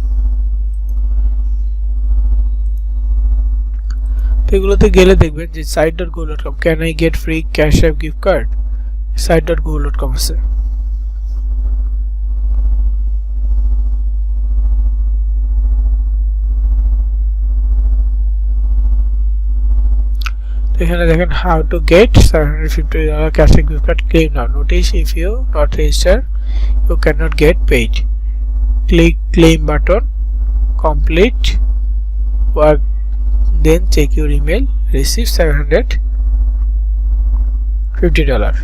এগুলোতে গেলে দেখবেন যে site.google.com, can I get free cash app gift card, site.google.com আছে। এখানে দেখেন how to get $750 cash app gift card, claim now, notice if you not register you cannot get paid, click claim button, complete work, then check your email, receive $750।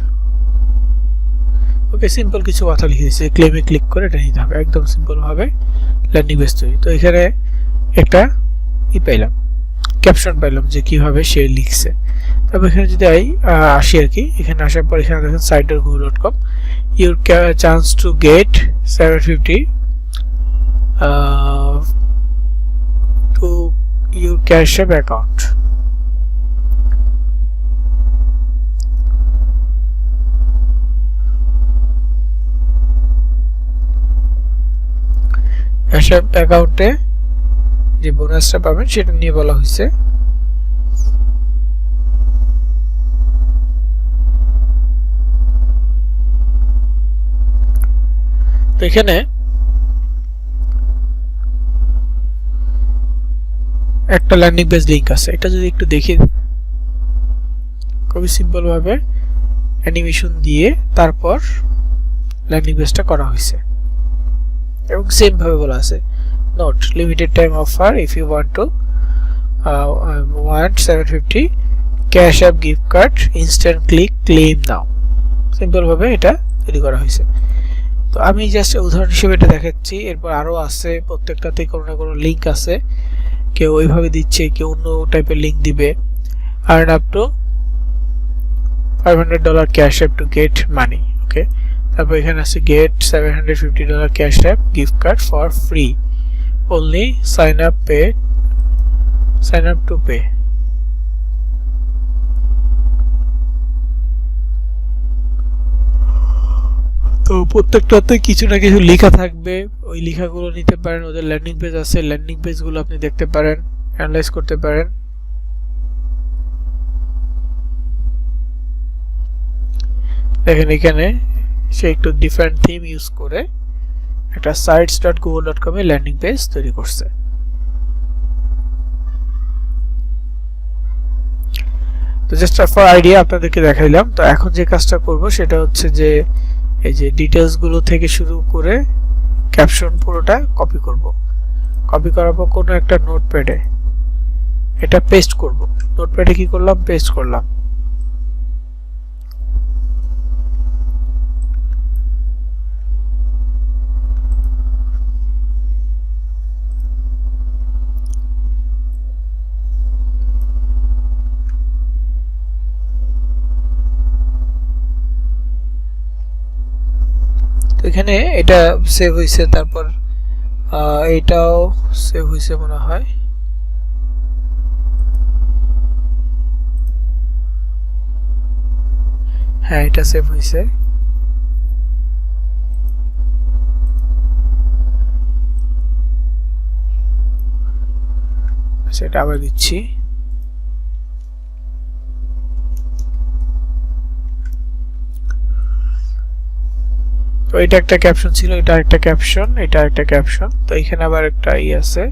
Okay, simple কিছু কথা লিখে দিয়েছে, ক্লেমে click করে এটা নিতে হবে, একদম simple ভাবে ল্যান্ডিং পেজ তৈরি। তো এখানে একটা পাইলাম, ক্যাপশন পাইলাম যে কিভাবে সে লিখছে। তারপর এখানে যদি আসি আর কি, এখানে আসার পর এখানে দেখেন site.google.com, your chance to get 750 to your cash app account। Cash app অ্যাকাউন্টে যে বোনাসটা পাবেন সেটা নিয়ে বলা হয়েছে। তো এখানে একটা ল্যান্ডিং পেজ লিংক আছে, এটা যদি একটু দেখি, খুবই সিম্পল ভাবে অ্যানিমেশন দিয়ে তারপর ল্যান্ডিং পেজটা করা হয়েছে এবং সেম ভাবে বলা আছে note limited time offer, if you want to want 750 Cash App gift card instant click claim now, simple ভাবে এটা তৈরি করা হয়েছে। তো আমি জাস্ট উদাহরণ হিসেবে এটা দেখাচ্ছি, এরপর আরো আছে, প্রত্যেকটাতে কোনো না কোনো লিংক আছে, কেউ ওইভাবে দিচ্ছে, কেউ অন্য টাইপের লিংক দিবে। earn up to $500 cash app to get money, ওকে। তারপর এখানে আছে get $750 cash app gift card for free, only sign up to pay। তো প্রত্যেকটাতে কিছু না কিছু লেখা থাকবে, ওই লেখাগুলো নিতে পারেন। ওদের ল্যান্ডিং পেজ আছে, ল্যান্ডিং পেজগুলো আপনি দেখতে পারেন, অ্যানালাইজ করতে পারেন। দেখেন এখানে সে একটু ডিফারেন্ট থিম ইউজ করে একটা sites.google.com এ ল্যান্ডিং পেজ তৈরি করছে। তো জাস্ট ফর আইডিয়া আপনাদেরকে দেখাইলাম। তো এখন যে কাজটা করব সেটা হচ্ছে যে এই যে ডিটেইলস গুলো থেকে শুরু করে ক্যাপশন পুরোটা কপি করব। কপি করার পর কোনো একটা নোটপ্যাডে এটা পেস্ট করব। নোটপ্যাডে কি করলাম, পেস্ট করলাম। এখানে এটা সেভ হইছে, তারপর এটাও সেভ হইছে মনে হয়। হ্যাঁ, এটা সেভ হইছে। সেটা আবার দিচ্ছি। তো এটা একটা ক্যাপশন ছিল, এটা একটা ক্যাপশন, এটা একটা ক্যাপশন। তো এখানে আবার একটা আছে,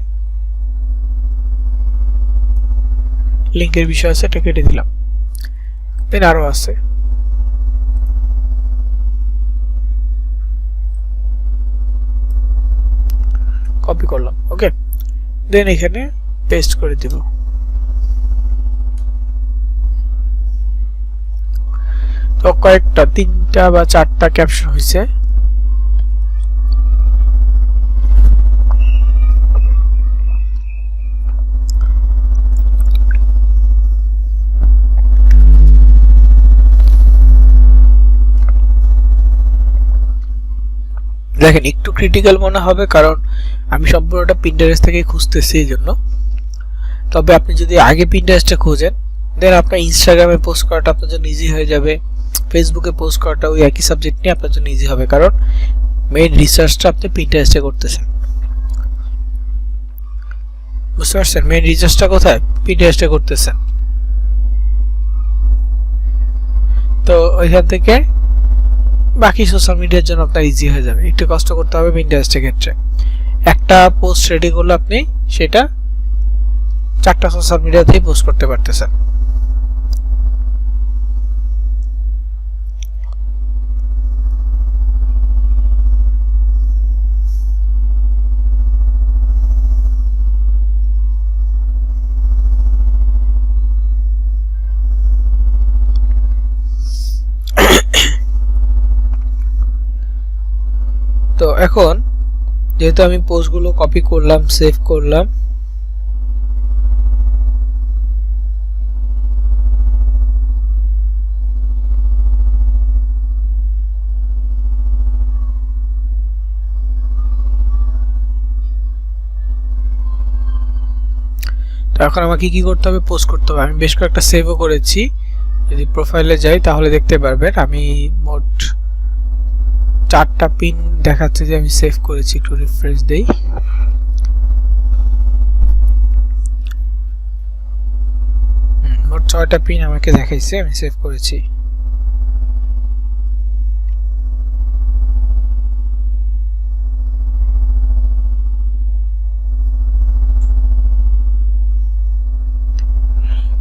লিংকের বিষয় আছে, এটা কেটে দিলাম। দেন আরো আছে, কপি করলাম। ওকে, দেন এখানে পেস্ট করে দিব। তো কয়েকটা 3টা বা 4টা ক্যাপশন হয়েছে। দেখেন একটু ক্রিটিক্যাল মনে হবে, কারণ আমি সম্পূর্ণটা পিন্টারেস্ট থেকে খুঁজতেছি এই জন্য। তবে আপনি যদি আগে পিন্টারেস্টে খোঁজেন, দেন আপনার ইনস্টাগ্রামে পোস্ট করাটা আপনার জন্য ইজি হয়ে যাবে, ফেসবুকে পোস্ট করাটা ওই একই সাবজেক্ট নিয়ে আপনার জন্য ইজি হবে, কারণ মেইন রিসার্চটা আপনি পিন্টারেস্টে করতেছেন। বুঝতে পারছেন মেইন রিসার্চটা কোথায়? পিন্টারেস্টে করতেছেন। তো ওইখান থেকে বাকি সোশ্যাল মিডিয়ার জন্য আপনার ইজি হয়ে যাবে। একটু কষ্ট করতে হবে পিন্টারেস্টের ক্ষেত্রে। একটা পোস্ট রেডি করলে আপনি সেটা 4টা সোশ্যাল মিডিয়াতেই পোস্ট করতে পারতেছেন। তো এখন যেহেতু আমি পোস্টগুলো কপি করলাম, সেভ করলাম, তো এখন আমাকে কি করতে হবে? পোস্ট করতে হবে। আমি বেশ কয়েকটা সেভও করেছি, যদি প্রোফাইলে যাই তাহলে দেখতে পারবেন আমি মোট 4টা পিন দেখাচ্ছে যে আমি সেভ করেছি। একটু রিফ্রেশ দেই। মোট 6টা পিন আমাকে দেখাইছে আমি সেভ করেছি।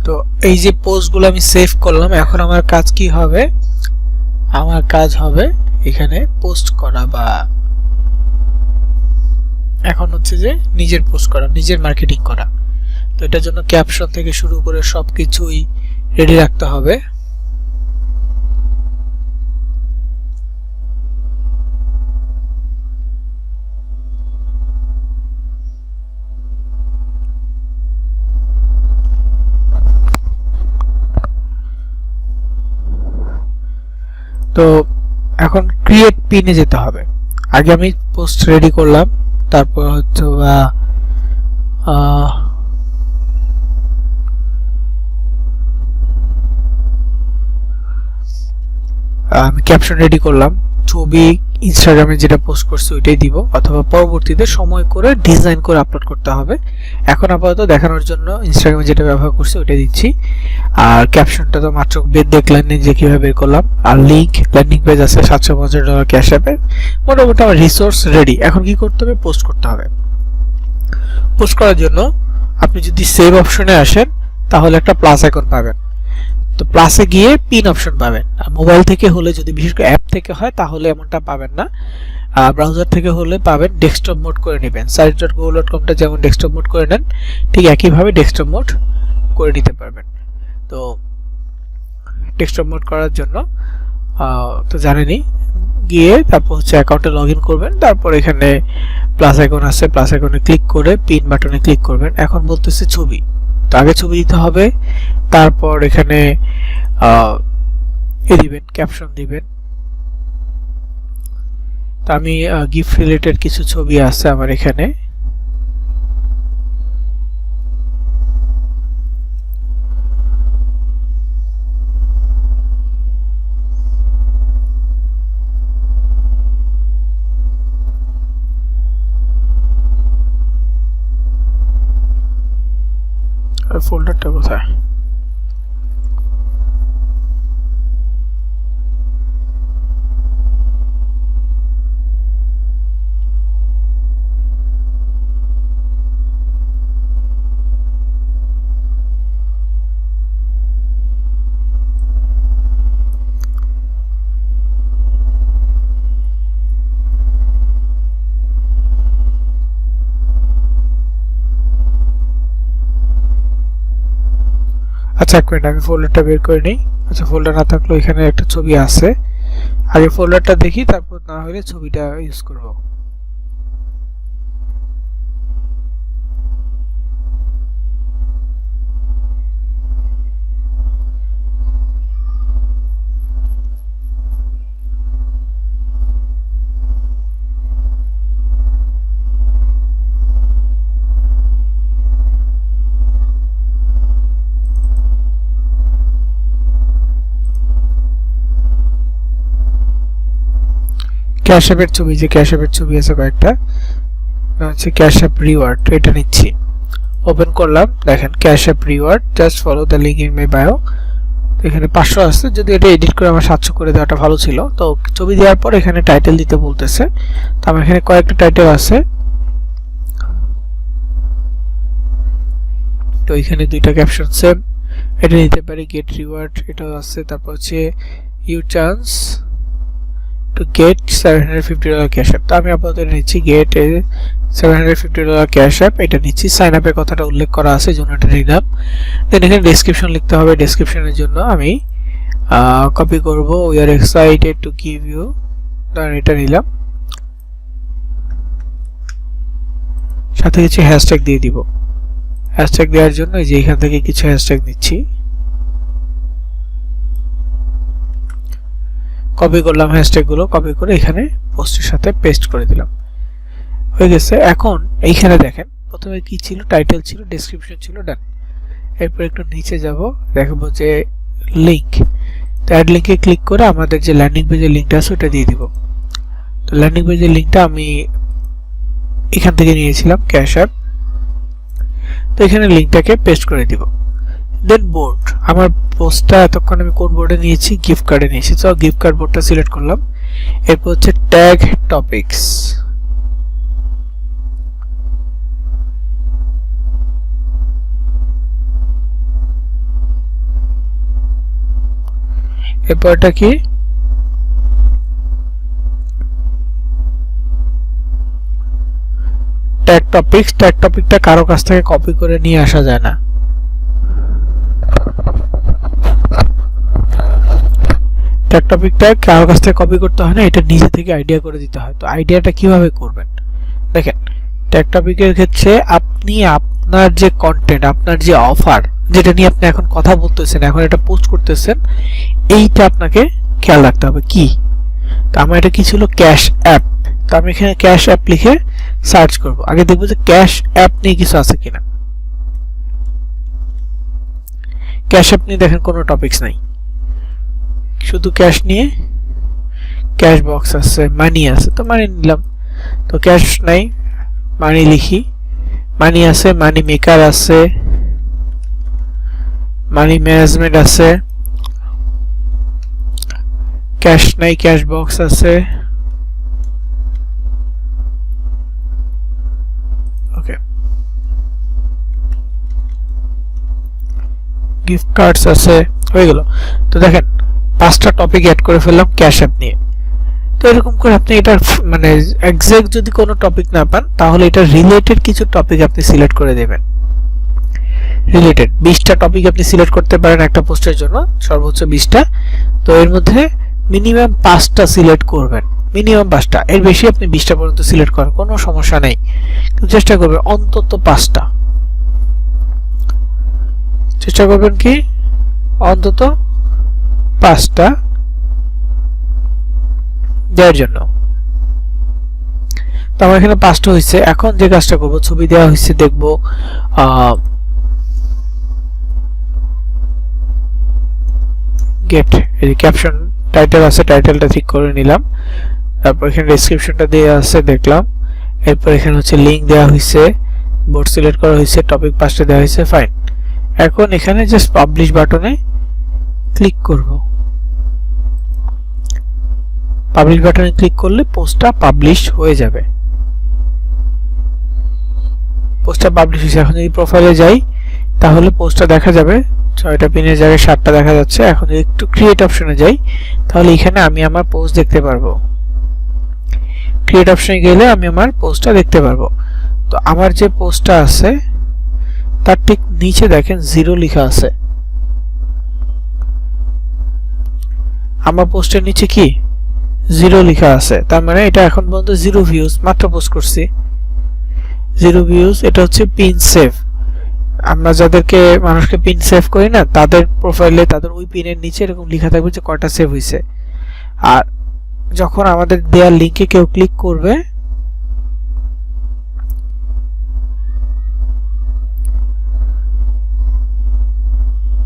তো এই যে পোস্টগুলো আমি সেভ করলাম, এখন আমার কাজ কি হবে? আমার কাজ হবে এখানে পোস্ট করা, বা এখন হচ্ছে যে নিজের পোস্ট করা, নিজের মার্কেটিং করা। তো এটার জন্য ক্যাপশন থেকে শুরু করে সবকিছুই রেডি রাখতে হবে। তো এখন ক্রিয়েট পিনে যেতে হবে। আগে আমি পোস্ট রেডি করলাম, তারপর হচ্ছে আমি ক্যাপশন রেডি করলাম, ছবি ইনস্টাগ্রামে যেটা পোস্ট করছি ওইটাই দিব, অথবা পরবর্তীতে সময় করে ডিজাইন করে আপলোড করতে হবে। এখন আপাতত দেখানোর জন্য ইনস্টাগ্রামে যেটা ব্যবহার করছি ওইটাই দিচ্ছি। আর ক্যাপশনটা তো মাত্র দেখলেন যে কিভাবে বের করলাম। আর লিংক ল্যান্ডিং পেজ আছে $750 ক্যাশ অ্যাপের। মোটামুটি আমার রিসোর্স রেডি। এখন কি করতে হবে? পোস্ট করতে হবে। পোস্ট করার জন্য আপনি যদি সেভ অপশনে আসেন তাহলে একটা প্লাস আইকন পাবেন। তো প্লাসে গিয়ে পিন অপশন পাবেন। আর মোবাইল থেকে হলে, যদি বিশেষ করে অ্যাপ থেকে হয় তাহলে এমনটা পাবেন না। ব্রাউজার থেকে হলে পাবেন। ডেস্কটপ মোড করে নেবেন। search.google.com-টা যেমন ডেস্কটপ মোড করে নেন, ঠিক একইভাবে ডেস্কটপ মোড করে নিতে পারবেন। তো ডেস্কটপ মোড করার জন্য তো জানেনই, গিয়ে তারপর হচ্ছে অ্যাকাউন্টে লগ ইন করবেন। তারপর এখানে প্লাস আইকন আছে, প্লাস আইকনে ক্লিক করে পিন বাটনে ক্লিক করবেন। এখন বলতেছে ছবি, তো আগে ছবি দিতে হবে। তারপর এখানে দিবেন, ক্যাপশন দিবেন। তো আমি গিফট রিলেটেড কিছু ছবি আছে আমার এখানে। আর ফোল্ডারটা কোথায়? আচ্ছা, এক মিনিট, আমি ফোল্ডারটা বের করে নিই। আচ্ছা, ফোল্ডার না থাকলেও এখানে একটা ছবি আছে। আগে ফোল্ডারটা দেখি, তারপর না হলে ছবিটা ইউজ করব। ক্যাশ অ্যাপের ছবি, যে ক্যাশ অ্যাপের ছবি আছে কয়েকটা, হচ্ছে ক্যাশ অ্যাপ রিওয়ার্ড, এটা নিচ্ছি। ওপেন করলাম, দেখেন cash app reward, just follow the link in my bio. এখানে 500 আছে, যদি এটা এডিট করে আমার 700 করে দেওয়াটা ভালো ছিল। তো ছবি দেওয়ার পর এখানে টাইটেল দিতে বলতেছে। তো আমার এখানে কয়েকটা টাইটেল আছে। তো এখানে দুইটা ক্যাপশন সেম, এটা নিতে পারি। গেট রিওয়ার্ড এটাও আছে। তারপর হচ্ছে you chance to get $750 Cash App. তো আমি আপাতত নিচ্ছি গেট $750 ক্যাশ অ্যাপ, এটা নিচ্ছি। সাইন আপের কথাটা উল্লেখ করা আছে, জন্য এটা নিলাম। দেন এখানে ডেসক্রিপশন লিখতে হবে। ডেসক্রিপশনের জন্য আমি কপি করব, we are excited to give you, এটা নিলাম। সাথে কিছু হ্যাশট্যাগ দিয়ে দিব। হ্যাশট্যাগ দেওয়ার জন্য এই যে এখান থেকে কিছু হ্যাশট্যাগ নিচ্ছি, কপি করলাম হ্যাশট্যাগুলো, কপি করে এখানে পোস্টের সাথে পেস্ট করে দিলাম। হয়ে গেছে। এখন এইখানে দেখেন প্রথমে কি ছিল, টাইটেল ছিল, ডেসক্রিপশন ছিল, ডান। এরপর একটু নিচে যাব, দেখবো যে লিংক। তো অ্যাড লিংকে ক্লিক করে আমাদের যে ল্যান্ডিং পেজের লিংকটা আছে ওটা দিয়ে দিব। তো ল্যান্ডিং পেজের লিংকটা আমি এখান থেকে নিয়েছিলাম, ক্যাশ অ্যাপ। তো এখানে লিংকটাকে পেস্ট করে দিব। দেন বোর্ড, আমার পোস্টটা এতক্ষণ আমি কোন বোর্ডে নিয়েছি, গিফট কার্ডে নিয়েছি। তো গিফট কার্ড বোর্ডটা সিলেক্ট করলাম। এরপর হচ্ছে ট্যাগ টপিকস, এরপরটা কি, ট্যাগ টপিকস। ট্যাগ টপিকটা কারো কাছ থেকে কপি করে নিয়ে আসা যায় না। ট্যাগ টপিকটা কারো কাছ থেকে কপি করতে হয় না, এটা নিজে থেকে আইডিয়া করে দিতে হয়। তো আইডিয়াটা কিভাবে করবেন দেখেন, ট্যাগ টপিকের ক্ষেত্রে আপনি আপনার যে কন্টেন্ট, আপনার যে অফার, যেটা নিয়ে আপনি এখন কথা বলতেছেন, এখন এটা পোস্ট করতেছেন, এইটা আপনাকে খেয়াল রাখতে হবে। কি, তো আমার এটা কি ছিল, ক্যাশ অ্যাপ। তো আমি এখানে ক্যাশ অ্যাপ লিখে সার্চ করব। আগে দেখবো যে ক্যাশ অ্যাপ নিয়ে কিছু আছে কিনা। ক্যাশ অ্যাপ নিয়ে দেখেন কোনো টপিকস নাই, শুধু ক্যাশ নিয়ে ক্যাশ বক্স আছে, মানি আছে, তো মানি নিলাম। তো ক্যাশ নাই, মানি লিখি। মানি আছে, মানি মেকার আছে, মানি ম্যানেজমেন্ট আছে। ক্যাশ নাই, ক্যাশ বক্স আছে। ওকে, গিফট কার্ডস আছে, হয়ে গেল। তো দেখেন 5টা টপিক অ্যাড করে ফেললাম ক্যাশ অ্যাপ নিয়ে। তো এরকম করে আপনি এটা মানে এক্সাক্ট যদি কোনো টপিক না পান তাহলে এটা রিলেটেড কিছু টপিক আপনি সিলেক্ট করে দেবেন। রিলেটেড 20টা টপিক আপনি সিলেক্ট করতে পারেন একটা পোস্টের জন্য, সর্বোচ্চ 20টা। তো এর মধ্যে মিনিমাম 5টা সিলেক্ট করবেন, মিনিমাম 5টা, এর বেশি আপনি 20টা পর্যন্ত সিলেক্ট করেন, কোনো সমস্যা নেই, কিন্তু চেষ্টা করবেন অন্তত 5টা। চেষ্টা করবেন কি অন্তত 5টা দেওয়ার জন্য। তো আমার এখানে 5টা হয়েছে। এখন যে কাজটা করব, ছবি দেওয়া হয়েছে, দেখবো গেট এই ক্যাপশন টাইটেল আছে, টাইটেলটা ঠিক করে নিলাম। তারপর এখানে ডেসক্রিপশনটা দেওয়া আছে, দেখলাম। এরপর এখানে হচ্ছে লিংক দেওয়া হয়েছে, বোর্ড সিলেক্ট করা হয়েছে, টপিক 5টা দেওয়া হয়েছে, ফাইন। এখন এখানে জাস্ট পাবলিশ বাটনে ক্লিক করব। পাবলিশ বাটনে ক্লিক করলে পোস্টটা পাবলিশ হয়ে যাবে। পোস্টটা পাবলিশ হয়েছে। এখন যদি প্রোফাইলে যাই তাহলে পোস্টটা দেখা যাবে, 6টা পিনের জায়গায় 7টা দেখা যাচ্ছে। এখন যদি একটু ক্রিয়েট অপশনে যাই তাহলে এখানে আমি আমার পোস্ট দেখতে পারবো। ক্রিয়েট অপশনে গেলে আমি আমার পোস্টটা দেখতে পারবো। তো আমার যে পোস্টটা আছে তার ঠিক নিচে দেখেন 0 লেখা আছে। আমার পোস্টের নিচে কি 0 লেখা আছে, তার মানে এটা এখন পর্যন্ত 0 ভিউজ, মাত্র পোস্ট করছি 0 ভিউজ। এটা হচ্ছে পিন সেভ। আমরা যাদেরকে মানুষকে পিন সেভ করি না, তাদের প্রোফাইলে তাদের ওই পিনের নিচে এরকম লেখা থাকবে যে কয়টা সেভ হয়েছে। আর যখন আমাদের দেওয়া লিংকে কেউ ক্লিক করবে,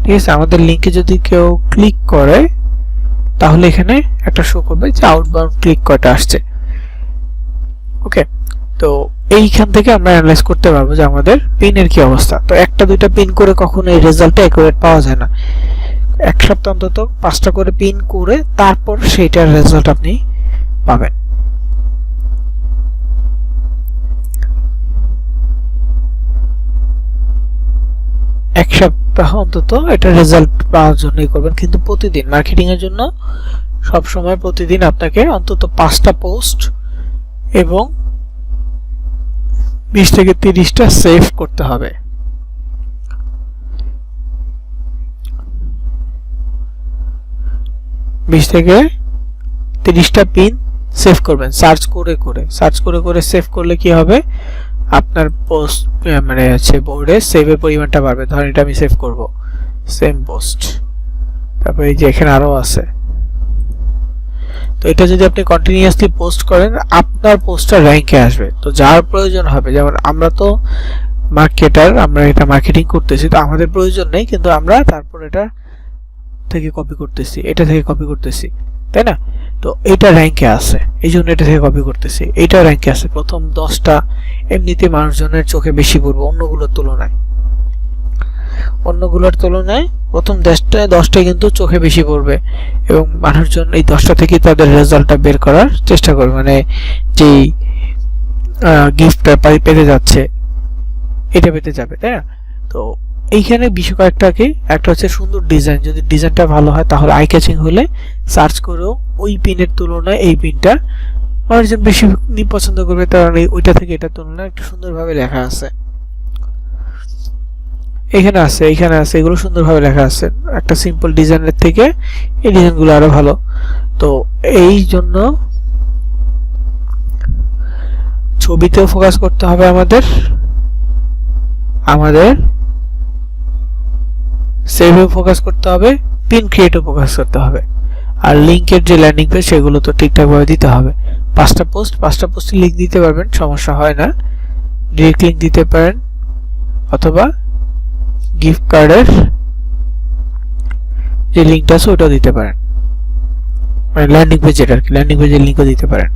ঠিক আছে, আমাদের লিংকে যদি কেউ ক্লিক করে তাহলে এখানে একটা শো করবে যে আউটবাউন্ড ক্লিক কয়টা আসছে। ওকে, তো এইখান থেকে আমরা অ্যানালাইজ করতে পারবো যে আমাদের পিনের কি অবস্থা। তো একটা দুইটা পিন করে কখনো এই রেজাল্টটা অ্যাকুরেট পাওয়া যায় না। এক সপ্তাহ অন্তত 5টা করে পিন করে তারপর সেইটার রেজাল্ট আপনি পাবেন। এক সপ্তাহ অন্তত এটা রেজাল্ট পাওয়ার জন্যই করবেন, কিন্তু প্রতিদিন মার্কেটিং এর জন্য সব সময় প্রতিদিন আপনাকে অন্তত 5টা পোস্ট এবং 20 থেকে 30টা সেভ করতে হবে। বিশ থেকে 30টা পিন সেভ করবেন, সার্চ করে সেভ করলে কি হবে, আপনার পোস্ট মানে হচ্ছে বোর্ডে সেভের পরিমাণটা বাড়বে। ধরেন এটা আমি সেভ করব, সেম পোস্ট, তারপর এই যে এখানে আরো আছে। তো এটা যদি আপনি কন্টিনিউয়াসলি পোস্ট করেন আপনার পোস্টটা র্যাঙ্কে আসবে। তো যার প্রয়োজন হবে, যেমন আমরা তো মার্কেটার, আমরা এটা মার্কেটিং করতেছি, তো আমাদের প্রয়োজন নেই, কিন্তু আমরা তারপর এটা থেকে কপি করতেছি, এটা থেকে কপি করতেছি, তাই না? তো এটা র্যাঙ্কে আছে, এই জন্য এটা থেকে কপি করতেছি। এটা র্যাঙ্কে আছে, প্রথম 10টা এমনিতে মানুষজনের চোখে বেশি পড়বে অন্যগুলোর তুলনায়। প্রথম 10টায় কিন্তু চোখে বেশি পড়বে এবং মানুষজন এই 10টা থেকে তাদের রেজাল্টটা বের করার চেষ্টা করবে, মানে যেই গিফটটা পেতে যাচ্ছে এটা পেতে যাবে, তাই না? তো এইখানে বিষয় কয়েকটা কি, একটা হচ্ছে সুন্দর ডিজাইন। যদি ডিজাইনটা ভালো হয় তাহলে আই ক্যাচিং হলে সার্চ করেও ওই পিনের তুলনায় এই পিনটা মানুষজন বেশি পছন্দ করবে, কারণ ওইটা থেকে এটার তুলনায় একটু সুন্দরভাবে লেখা আছে। এখানে আছে এগুলো সুন্দরভাবে লেখা আছে। একটা সিম্পল ডিজাইনের থেকে এই ডিজাইনগুলো আরো ভালো। তো এই জন্য ছবিতেও ফোকাস করতে হবে আমাদের সেভেও ফোকাস করতে হবে, পিন ক্রিয়েটও ফোকাস করতে হবে, আর লিংকের যে ল্যান্ডিং পেজ সেগুলো তো ঠিকঠাকভাবে দিতে হবে। 5টা পোস্টে লিংক দিতে পারবেন, সমস্যা হয় না। ডিরেক্ট লিংক দিতে পারেন অথবা গিফট কার্ডের যে লিংকটা আছে ওটাও দিতে পারেন। মানে ল্যান্ডিং পেজের আর কি, ল্যান্ডিং পেজের লিংকও দিতে পারেন।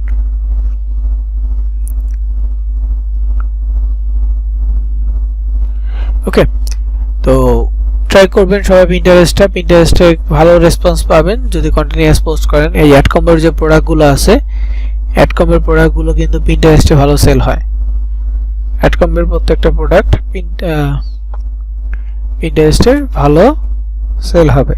ওকে, তো ট্রাই করবেন সবাই পিন্টারেস্টে ভালো রেসপন্স পাবেন যদি কন্টিনিউয়াস পোস্ট করেন। এই অ্যাডকমের যে প্রোডাক্টগুলো আছে, অ্যাডকমের প্রোডাক্টগুলো কিন্তু পিন্টারেস্টে ভালো সেল হয়। অ্যাডকমের প্রত্যেকটা প্রোডাক্ট পিন্টারেস্টে ভালো সেল হবে।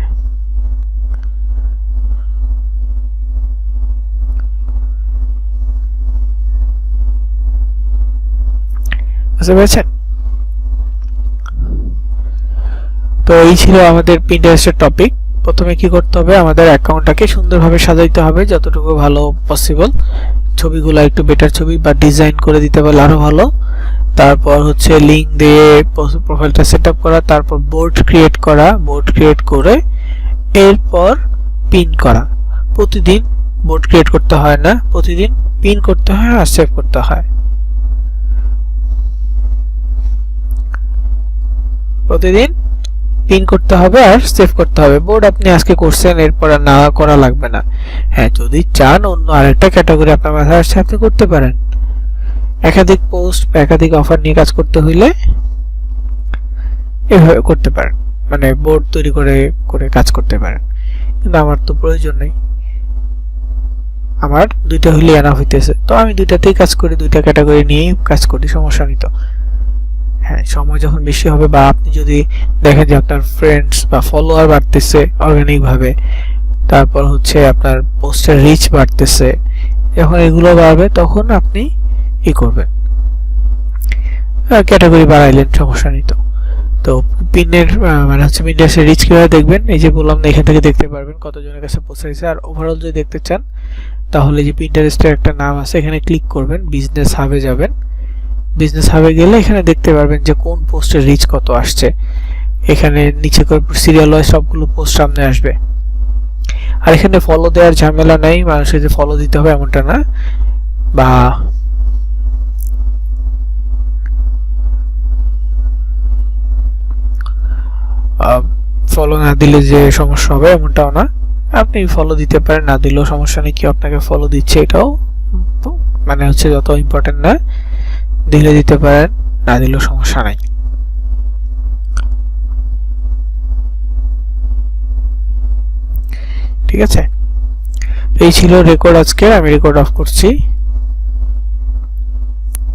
বুঝতে পেরেছেন? তো এই ছিল আমাদের পিন্টারেস্টের টপিক। প্রথমে কি করতে হবে, আমাদের অ্যাকাউন্টটাকে সুন্দরভাবে সাজাইতে হবে যতটুকু ভালো পসিবল। ছবিগুলো একটু বেটার ছবি বা ডিজাইন করে দিতে পারলে আরো ভালো। তারপর হচ্ছে লিংক দিয়ে প্রোফাইলটা সেটআপ করা, তারপর বোর্ড ক্রিয়েট করা, বোর্ড ক্রিয়েট করে এরপর পিন করা। প্রতিদিন বোর্ড ক্রিয়েট করতে হয় না, প্রতিদিন পিন করতে হয় আর সেভ করতে হয়। প্রতিদিন পিন করতে হবে আর সেভ করতে হবে। বোর্ড আপনি আজকে করছেন, এরপর আর না করা লাগবে না। হ্যাঁ, যদি চান অন্য আরেকটা ক্যাটাগরি আপনার মাথায় আসছে আপনি করতে পারেন। একাধিক পোস্ট বা একাধিক অফার নিয়ে কাজ করতে হইলে এভাবে করতে পারেন, মানে বোর্ড তৈরি করে করে কাজ করতে পারেন। কিন্তু আমার তো প্রয়োজন নেই, আমার দুইটা হইলে এনাফ হইতেছে, তো আমি দুইটাতেই কাজ করি, দুইটা ক্যাটাগরি নিয়েই কাজ করি, সমস্যা নেই। তো হ্যাঁ, সময় যখন বেশি হবে বা আপনি যদি দেখেন যে আপনার ফ্রেন্ডস বা ফলোয়ার বাড়তেছে অর্গানিক ভাবে, তারপর হচ্ছে আপনার পোস্টের রিচ বাড়তেছে, যখন এগুলো বাড়বে তখন আপনি ই করবেন, ক্যাটাগরি বাড়াইলেন, সমস্যা নেই। তো পিনের মানে হচ্ছে পিন্টারেস্টের রিচ কিভাবে দেখবেন, এই যে বললাম না, এখান থেকে দেখতে পারবেন কতজনের কাছে পৌঁছেছে। আর ওভারঅল যদি দেখতে চান তাহলে যে পিন্টারেস্টের একটা নাম আছে, এখানে ক্লিক করবেন, বিজনেস হাবে যাবেন। বিজনেস হাবে গেলে এখানে দেখতে পারবেন যে কোন পোস্টের রিচ কত আসছে। এখানে নিচে করে সিরিয়াল ওয়াইজ সবগুলো পোস্ট সামনে আসবে। আর এখানে ফলো দেওয়ার ঝামেলা নাই, মানুষের যে ফলো দিতে হবে এমনটা না, বা ফলো না দিলে যে সমস্যা হবে এমনটাও না, আপনি ফলো দিতে পারেন, না দিলেও সমস্যা নেই। কেউ আপনাকে ফলো দিচ্ছে এটাও মানে হচ্ছে যত ইম্পর্টেন্ট না, দিলে দিতে পারেন, না দিলেও সমস্যা নাই। ঠিক আছে, এই ছিল রেকর্ড আজকে, আমি রেকর্ড অফ করছি।